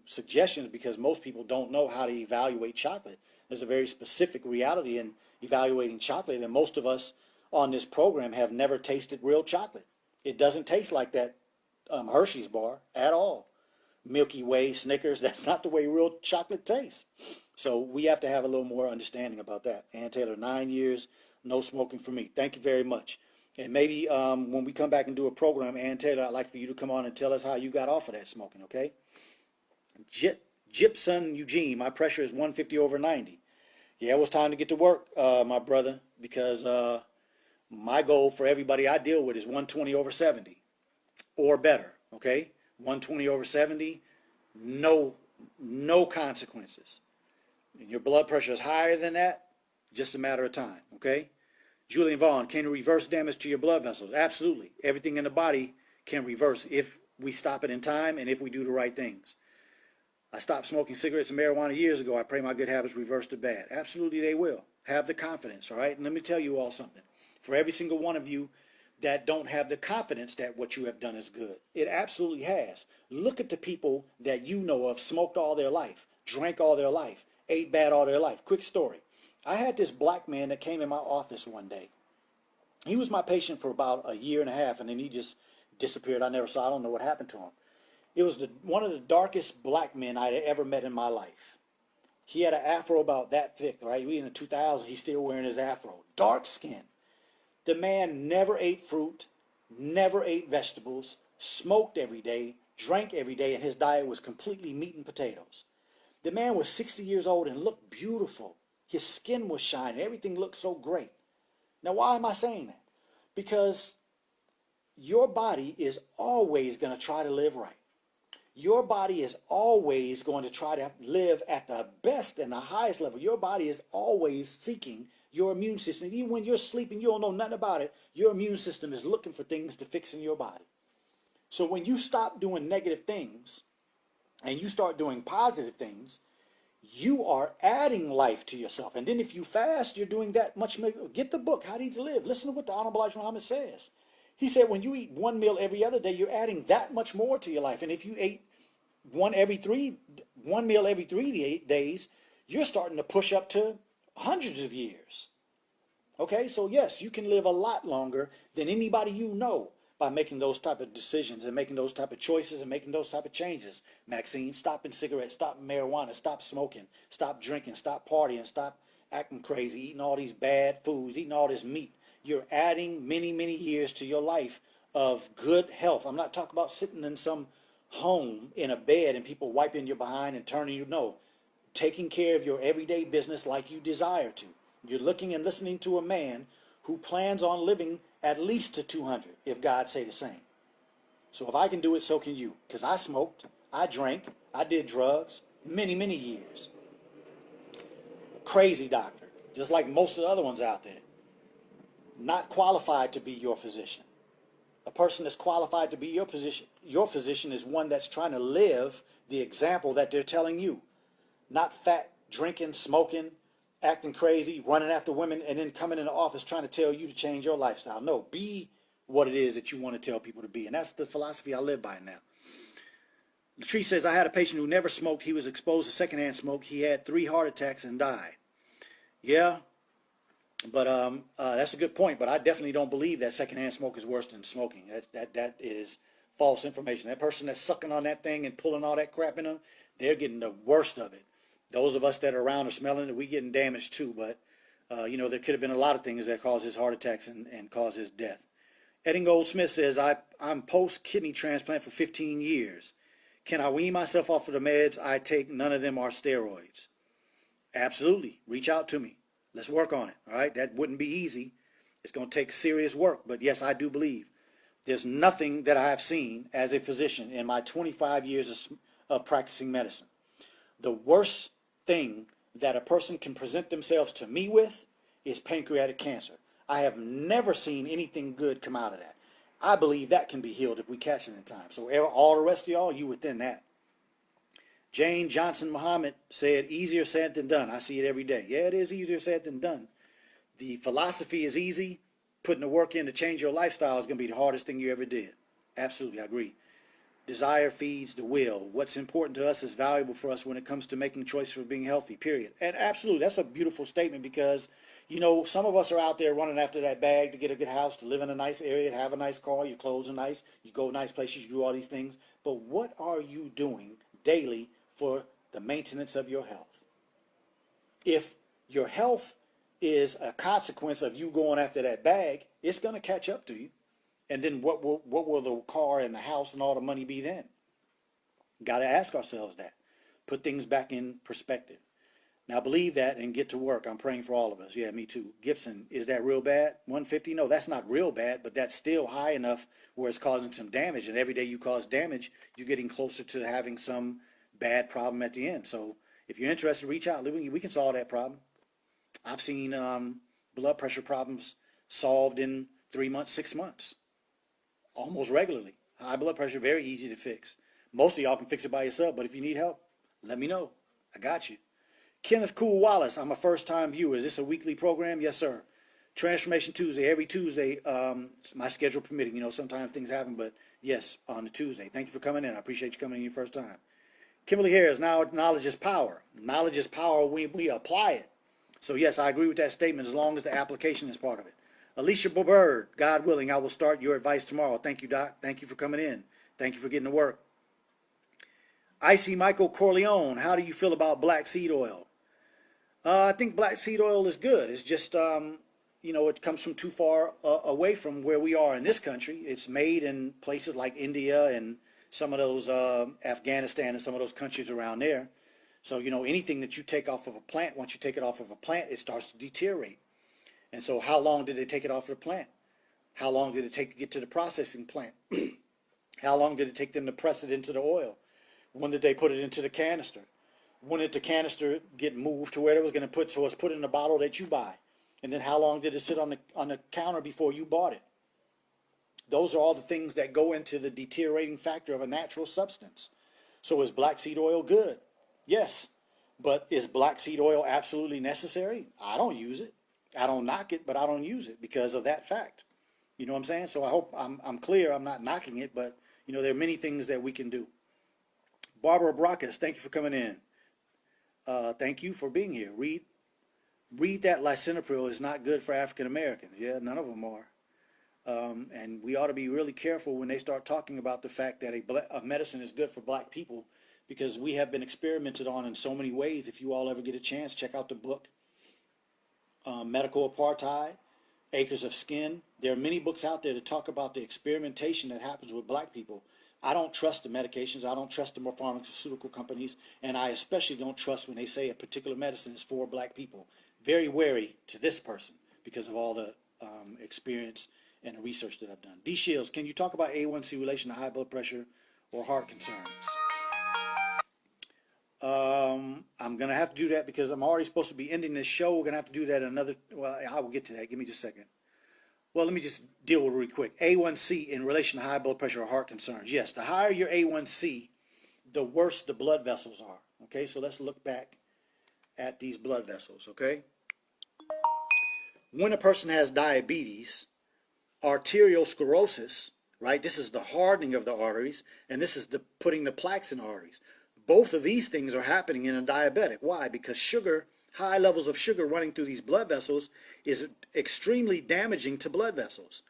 [SPEAKER 1] suggestions, because most people don't know how to evaluate chocolate. There's a very specific reality in evaluating chocolate, and most of us on this program have never tasted real chocolate. It doesn't taste like that Hershey's bar at all. Milky Way, Snickers, that's not the way real chocolate tastes. So we have to have a little more understanding about that. Ann Taylor, 9 years, no smoking for me. Thank you very much. And maybe when we come back and do a program, Ann Taylor, I'd like for you to come on and tell us how you got off of that smoking, okay? Gypsum Eugene, my pressure is 150/90. Yeah, it was time to get to work, my brother, because my goal for everybody I deal with is 120/70 or better, okay? 120/70, no consequences. And your blood pressure is higher than that, just a matter of time, okay? Julian Vaughn, can you reverse damage to your blood vessels? Absolutely. Everything in the body can reverse if we stop it in time and if we do the right things. I stopped smoking cigarettes and marijuana years ago. I pray my good habits reverse the bad. Absolutely they will. Have the confidence, all right? And let me tell you all something. For every single one of you that don't have the confidence that what you have done is good, it absolutely has. Look at the people that you know of, smoked all their life, drank all their life, ate bad all their life. Quick story. I had this black man that came in my office one day. He was my patient for about a year and a half, and then he just disappeared. I never saw. I don't know what happened to him. It was one of the darkest black men I'd ever met in my life. He had an afro about that thick, right? We in the 2000s, he's still wearing his afro. Dark skin. The man never ate fruit, never ate vegetables, smoked every day, drank every day, and his diet was completely meat and potatoes. The man was 60 years old and looked beautiful. His skin was shining. Everything looked so great. Now, why am I saying that? Because your body is always going to try to live right. Your body is always going to try to live at the best and the highest level. Your body is always seeking your immune system. Even when you're sleeping, you don't know nothing about it. Your immune system is looking for things to fix in your body. So when you stop doing negative things and you start doing positive things, you are adding life to yourself. And then if you fast, you're doing that much more. Get the book, How to Eat to Live. Listen to what the Honorable Elijah Muhammad says. He said when you eat one meal every other day, you're adding that much more to your life. And if you ate one meal every 3 days, you're starting to push up to hundreds of years. Okay, so yes, you can live a lot longer than anybody you know by making those type of decisions and making those type of choices and making those type of changes. Maxine, stopping cigarettes, stopping marijuana, stop smoking, stop drinking, stop partying, stop acting crazy, eating all these bad foods, eating all this meat, you're adding many, many years to your life of good health. I'm not talking about sitting in some home in a bed and people wiping your behind and turning you. No, taking care of your everyday business like you desire to. You're looking and listening to a man who plans on living at least to 200, if God say the same. So if I can do it, so can you. Because I smoked, I drank, I did drugs, many, many years. Crazy doctor, just like most of the other ones out there. Not qualified to be your physician. A person that's qualified to be your physician is one that's trying to live the example that they're telling you. Not fat, drinking, smoking, acting crazy, running after women, and then coming in the office trying to tell you to change your lifestyle. No, be what it is that you want to tell people to be. And that's the philosophy I live by now. Latrice says, I had a patient who never smoked. He was exposed to secondhand smoke. He had 3 heart attacks and died. Yeah, but that's a good point. But I definitely don't believe that secondhand smoke is worse than smoking. That is false information. That person that's sucking on that thing and pulling all that crap in them, they're getting the worst of it. Those of us that are around or smelling it, we getting damaged too. But, there could have been a lot of things that caused his heart attacks and caused his death. Edding Goldsmith says, I'm post-kidney transplant for 15 years. Can I wean myself off of the meds I take? None of them are steroids. Absolutely. Reach out to me. Let's work on it. All right. That wouldn't be easy. It's going to take serious work. But yes, I do believe there's nothing that I have seen as a physician in my 25 years of practicing medicine. The worst thing that a person can present themselves to me with is pancreatic cancer. I have never seen anything good come out of that. I believe that can be healed if we catch it in time. So all the rest of y'all, you within that. Jane Johnson Muhammad said, easier said than done. I see it every day. Yeah, it is easier said than done. The philosophy is easy. Putting the work in to change your lifestyle is going to be the hardest thing you ever did. Absolutely, I agree. Desire feeds the will. What's important to us is valuable for us when it comes to making choices for being healthy, period. And absolutely, that's a beautiful statement because, some of us are out there running after that bag to get a good house, to live in a nice area, to have a nice car, your clothes are nice, you go nice places, you do all these things. But what are you doing daily for the maintenance of your health? If your health is a consequence of you going after that bag, it's going to catch up to you. And then what will the car and the house and all the money be then? Got to ask ourselves that. Put things back in perspective. Now believe that and get to work. I'm praying for all of us. Yeah, me too. Gibson, is that real bad? 150? No, that's not real bad, but that's still high enough where it's causing some damage. And every day you cause damage, you're getting closer to having some bad problem at the end. So if you're interested, reach out. We can solve that problem. I've seen blood pressure problems solved in 3 months, 6 months. Almost regularly. High blood pressure, very easy to fix. Most of y'all can fix it by yourself, but if you need help, let me know. I got you. Kenneth Cool Wallace, I'm a first-time viewer. Is this a weekly program? Yes, sir. Transformation Tuesday, every Tuesday, my schedule permitting. Sometimes things happen, but yes, on the Tuesday. Thank you for coming in. I appreciate you coming in your first time. Kimberly Harris, now knowledge is power. Knowledge is power when we apply it. So yes, I agree with that statement as long as the application is part of it. Alicia Bird, God willing, I will start your advice tomorrow. Thank you, Doc. Thank you for coming in. Thank you for getting to work. Icy Michael Corleone, how do you feel about black seed oil? I think black seed oil is good. It's just, it comes from too far away from where we are in this country. It's made in places like India and some of those, Afghanistan and some of those countries around there. So, anything that you take off of a plant, once you take it off of a plant, it starts to deteriorate. And so how long did they take it off the plant? How long did it take to get to the processing plant? How long did it take them to press it into the oil? When did they put it into the canister? When did the canister get moved to where it was going to put, so it's put in the bottle that you buy? And then how long did it sit on the counter before you bought it? Those are all the things that go into the deteriorating factor of a natural substance. So is black seed oil good? Yes. But is black seed oil absolutely necessary? I don't use it. I don't knock it, but I don't use it because of that fact. You know what I'm saying? So I hope I'm clear. I'm not knocking it, but there are many things that we can do. Barbara Brackus, thank you for coming in. Thank you for being here. Read that lisinopril is not good for African Americans. Yeah, none of them are. And we ought to be really careful when they start talking about the fact that a medicine is good for black people, because we have been experimented on in so many ways. If you all ever get a chance, check out the book. Medical Apartheid, Acres of Skin. There are many books out there that talk about the experimentation that happens with black people. I don't trust the medications. I don't trust the pharmaceutical companies. And I especially don't trust when they say a particular medicine is for black people. Very wary to this person because of all the experience and the research that I've done. D. Shields, can you talk about A1C relation to high blood pressure or heart concerns? I'm going to have to do that because I'm already supposed to be ending this show. We're going to have to do that another, well, I will get to that. Give me just a second. Well, let me just deal with it really quick. A1C in relation to high blood pressure or heart concerns. Yes, the higher your A1C, the worse the blood vessels are. Okay, so let's look back at these blood vessels, okay? When a person has diabetes, arterial sclerosis, right? This is the hardening of the arteries, and this is the putting the plaques in the arteries. Both of these things are happening in a diabetic. Why? Because sugar, high levels of sugar running through these blood vessels is extremely damaging to blood vessels.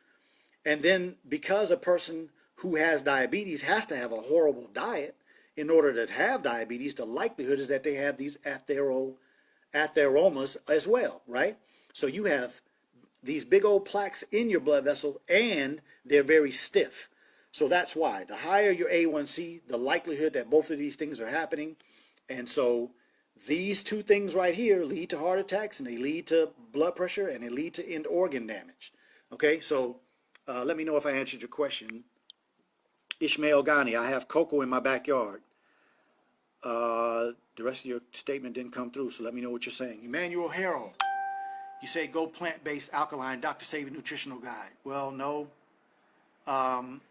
[SPEAKER 1] And then because a person who has diabetes has to have a horrible diet in order to have diabetes, the likelihood is that they have these atheromas as well, right? So you have these big old plaques in your blood vessel and they're very stiff. So that's why the higher your A1C, the likelihood that both of these things are happening. And so these two things right here lead to heart attacks, and they lead to blood pressure, and they lead to end organ damage. Okay, so let me know if I answered your question. Ishmael Ghani, I have cocoa in my backyard. The rest of your statement didn't come through, so let me know what you're saying. Emmanuel Harrell, you say go plant-based alkaline, Dr. Sabi nutritional guide. Well, no.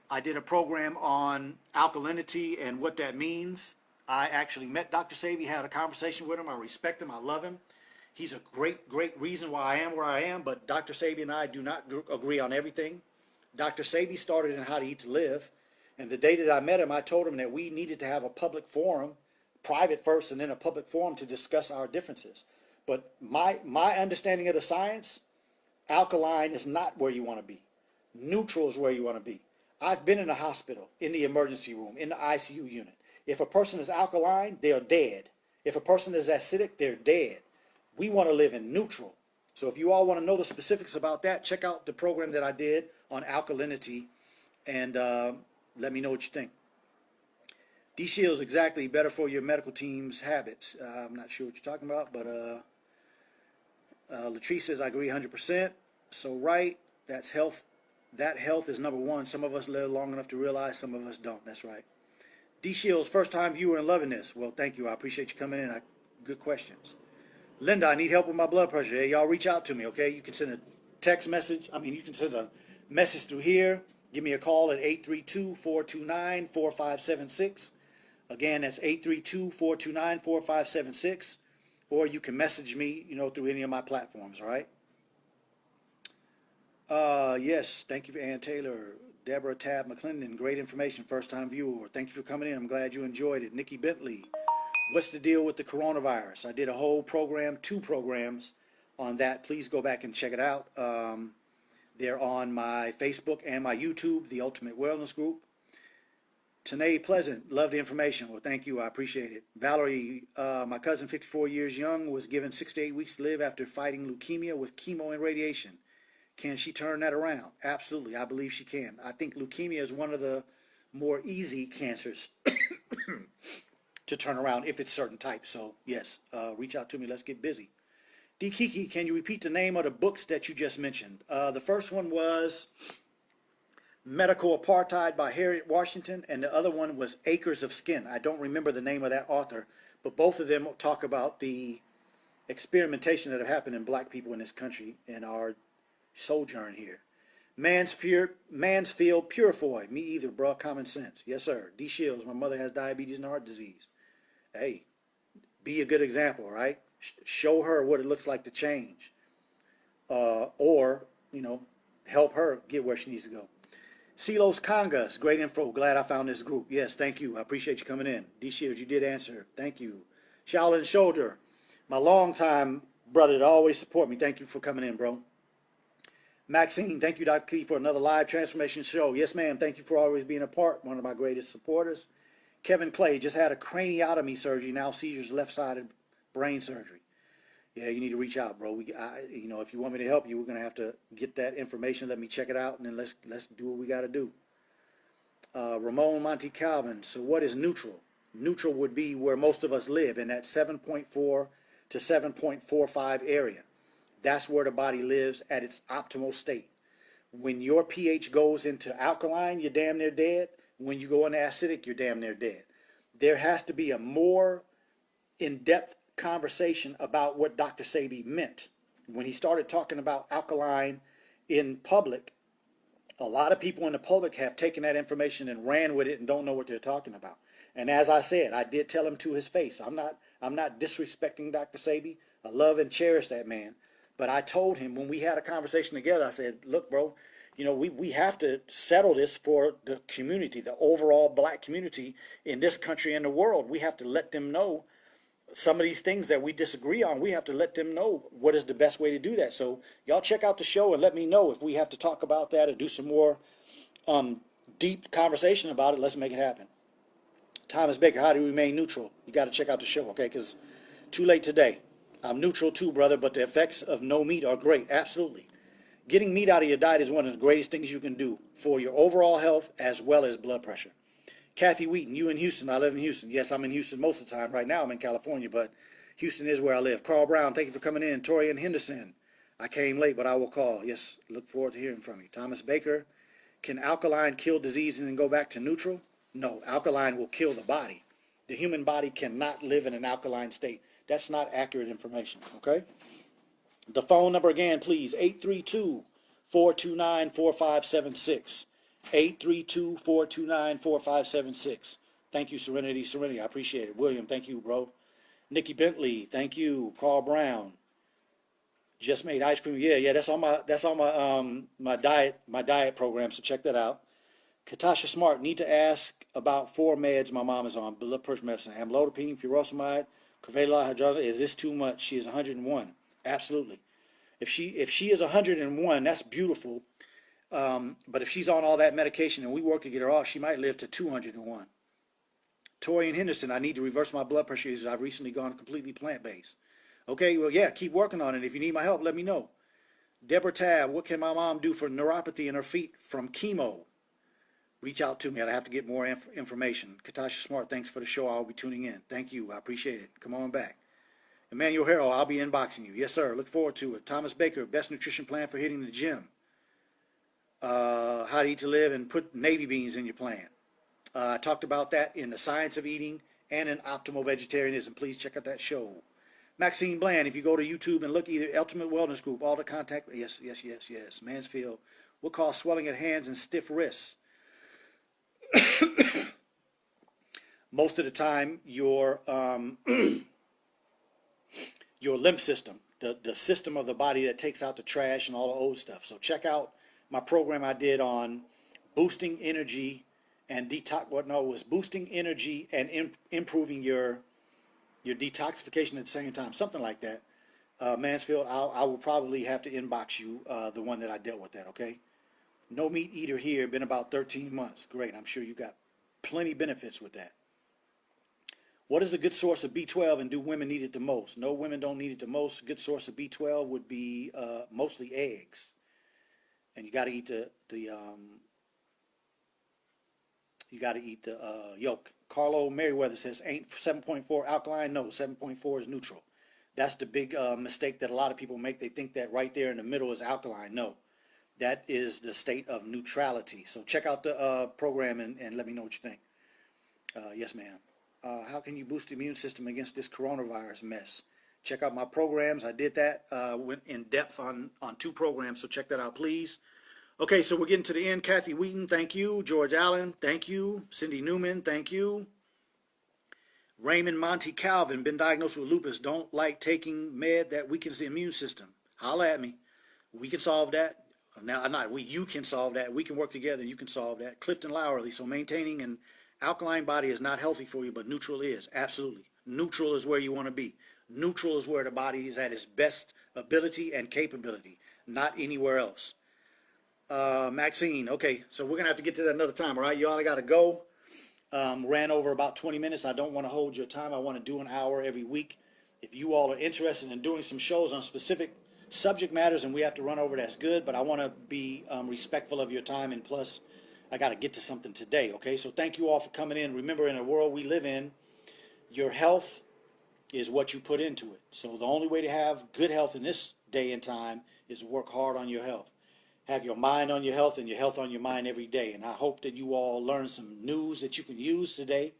[SPEAKER 1] I did a program on alkalinity and what that means. I actually met Dr. Sabi, had a conversation with him. I respect him. I love him. He's a great, great reason why I am where I am, but Dr. Sabi and I do not agree on everything. Dr. Sabi started in How to Eat to Live, and the day that I met him, I told him that we needed to have a public forum, private first and then a public forum to discuss our differences. But my understanding of the science, alkaline is not where you want to be. Neutral is where you want to be. I've been in a hospital, in the emergency room, in the ICU unit. If a person is alkaline, they are dead. If a person is acidic, they're dead. We want to live in neutral. So if you all want to know the specifics about that, check out the program that I did on alkalinity and let me know what you think. D Shields, exactly, better for your medical team's habits. I'm not sure what you're talking about, but Latrice says, I agree 100%. So right, that's health. That health is number one. Some of us live long enough to realize, some of us don't. That's right. D Shields, first time viewer and loving this. Well, thank you. I appreciate you coming in. Good questions. Linda, I need help with my blood pressure. Hey, y'all reach out to me, okay? You can send a text message. You can send a message through here. Give me a call at 832-429-4576. Again, that's 832-429-4576. Or you can message me, through any of my platforms, all right? Yes, thank you for Ann Taylor. Deborah Tab McClendon, great information, first-time viewer. Thank you for coming in. I'm glad you enjoyed it. Nikki Bentley, what's the deal with the coronavirus? I did a whole program, 2 programs on that. Please go back and check it out. They're on my Facebook and my YouTube, The Ultimate Wellness Group. Tanae Pleasant, love the information. Well, thank you. I appreciate it. Valerie, my cousin, 54 years young, was given 6 to 8 weeks to live after fighting leukemia with chemo and radiation. Can she turn that around? Absolutely. I believe she can. I think leukemia is one of the more easy cancers to turn around if it's certain types. So, yes, reach out to me. Let's get busy. D. Kiki, can you repeat the name of the books that you just mentioned? The first one was Medical Apartheid by Harriet Washington, and the other one was Acres of Skin. I don't remember the name of that author, but both of them talk about the experimentation that have happened in black people in this country in our sojourn here. Mansfield Purifoy. Me either, bro. Common sense. Yes, sir. D. Shields. My mother has diabetes and heart disease. Hey, be a good example, right? Show her what it looks like to change. Or, help her get where she needs to go. Silos Congas. Great info. Glad I found this group. Yes, thank you. I appreciate you coming in. D. Shields, you did answer. Thank you. Shaolin Shoulder. My longtime brother to always support me. Thank you for coming in, bro. Maxine, thank you, Dr. Key, for another live transformation show. Yes, ma'am. Thank you for always being a part. One of my greatest supporters. Kevin Clay just had a craniotomy surgery. Now seizures, left-sided brain surgery. Yeah, you need to reach out, bro. You know, if you want me to help you, we're gonna have to get that information. Let me check it out, and then let's do what we got to do. Ramon Monte Calvin. So what is neutral? Neutral would be where most of us live, in that 7.4 to 7.45 area. That's where the body lives at its optimal state. When your pH goes into alkaline, you're damn near dead. When you go into acidic, you're damn near dead. There has to be a more in-depth conversation about what Dr. Sebi meant. When he started talking about alkaline in public, a lot of people in the public have taken that information and ran with it and don't know what they're talking about. And as I said, I did tell him to his face, I'm not disrespecting Dr. Sebi. I love and cherish that man. But I told him when we had a conversation together, I said, look, bro, you know, we have to settle this for the community, the overall black community in this country and the world. We have to let them know some of these things that we disagree on. We have to let them know what is the best way to do that. So y'all check out the show and let me know if we have to talk about that or do some more deep conversation about it. Let's make it happen. Thomas Baker, how do you remain neutral? You got to check out the show, okay? Because too late today. I'm neutral too, brother, but the effects of no meat are great. Absolutely. Getting meat out of your diet is one of the greatest things you can do for your overall health as well as blood pressure. Kathy Wheaton, you in Houston. I live in Houston. Yes, I'm in Houston most of the time. Right now I'm in California, but Houston is where I live. Carl Brown, thank you for coming in. Torian Henderson, I came late, but I will call. Yes, look forward to hearing from you. Thomas Baker, can alkaline kill disease and then go back to neutral? No, alkaline will kill the body. The human body cannot live in an alkaline state. That's not accurate information, okay? The phone number again, please, 832-429-4576. 832-429-4576. Thank you, Serenity. I appreciate it. William, thank you, bro. Nikki Bentley, thank you. Carl Brown, just made ice cream. Yeah, that's on my diet program, so check that out. Katasha Smart, need to ask about 4 meds my mom is on. Blood pressure medicine, amlodipine, furosemide, carvedilol, hydroxyzine. Is this too much? She is 101. Absolutely. If she is 101, that's beautiful. But if she's on all that medication and we work to get her off, she might live to 201. Torian Henderson, I need to reverse my blood pressure issues. I've recently gone completely plant-based. Okay, well, yeah, keep working on it. If you need my help, let me know. Deborah Tab, what can my mom do for neuropathy in her feet from chemo? Reach out to me. I'd have to get more information. Katasha Smart, thanks for the show. I'll be tuning in. Thank you. I appreciate it. Come on back. Emmanuel Harrell, I'll be inboxing you. Yes, sir. Look forward to it. Thomas Baker, best nutrition plan for hitting the gym. How to eat to live, and put navy beans in your plan. I talked about that in The Science of Eating and in Optimal Vegetarianism. Please check out that show. Maxine Bland, if you go to YouTube and look, either Ultimate Wellness Group, all the contact, yes. Mansfield, what cause swelling at hands and stiff wrists? Most of the time, your lymph system, the system of the body that takes out the trash and all the old stuff. So check out my program I did on boosting energy and boosting energy and improving your detoxification at the same time, something like that. Mansfield, I will probably have to inbox you the one that I dealt with that, okay? No meat eater here, been about 13 months. Great, I'm sure you got plenty benefits with that. What is a good source of B12 and do women need it the most? No, women don't need it the most. A good source of B12 would be mostly eggs. And you got to eat the yolk. Carlo Merriweather says, ain't 7.4 alkaline? No, 7.4 is neutral. That's the big mistake that a lot of people make. They think that right there in the middle is alkaline. No, that is the state of neutrality. So check out the program and let me know what you think. Yes, ma'am. How can you boost the immune system against this coronavirus mess? Check out my programs. I did that, went in depth on 2 programs, so check that out, please. Okay, so we're getting to the end. Kathy Wheaton, thank you. George Allen, thank you. Cindy Newman, thank you. Raymond Monte Calvin, been diagnosed with lupus. Don't like taking med that weakens the immune system. Holla at me. We can solve that. Now, you can solve that. We can work together. You can solve that. Clifton Lowerly, so maintaining an alkaline body is not healthy for you, but neutral is. Absolutely. Neutral is where you want to be. Neutral is where the body is at its best ability and capability, not anywhere else. Maxine, okay, so we're going to have to get to that another time, all right? Y'all, I got to go. Ran over about 20 minutes. I don't want to hold your time. I want to do an hour every week. If you all are interested in doing some shows on specific subject matters and we have to run over, that's good, but I want to be respectful of your time, and plus I got to get to something today, okay? So thank you all for coming in. Remember, in the world we live in, your health is what you put into it. So the only way to have good health in this day and time is to work hard on your health. Have your mind on your health and your health on your mind every day. And I hope that you all learn some news that you can use today.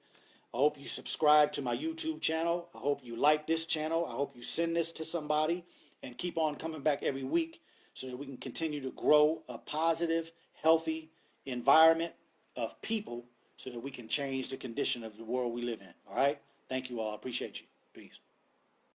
[SPEAKER 1] I hope you subscribe to my YouTube channel. I hope you like this channel. I hope you send this to somebody and keep on coming back every week so that we can continue to grow a positive, healthy environment of people so that we can change the condition of the world we live in. All right? Thank you all. I appreciate you. Peace.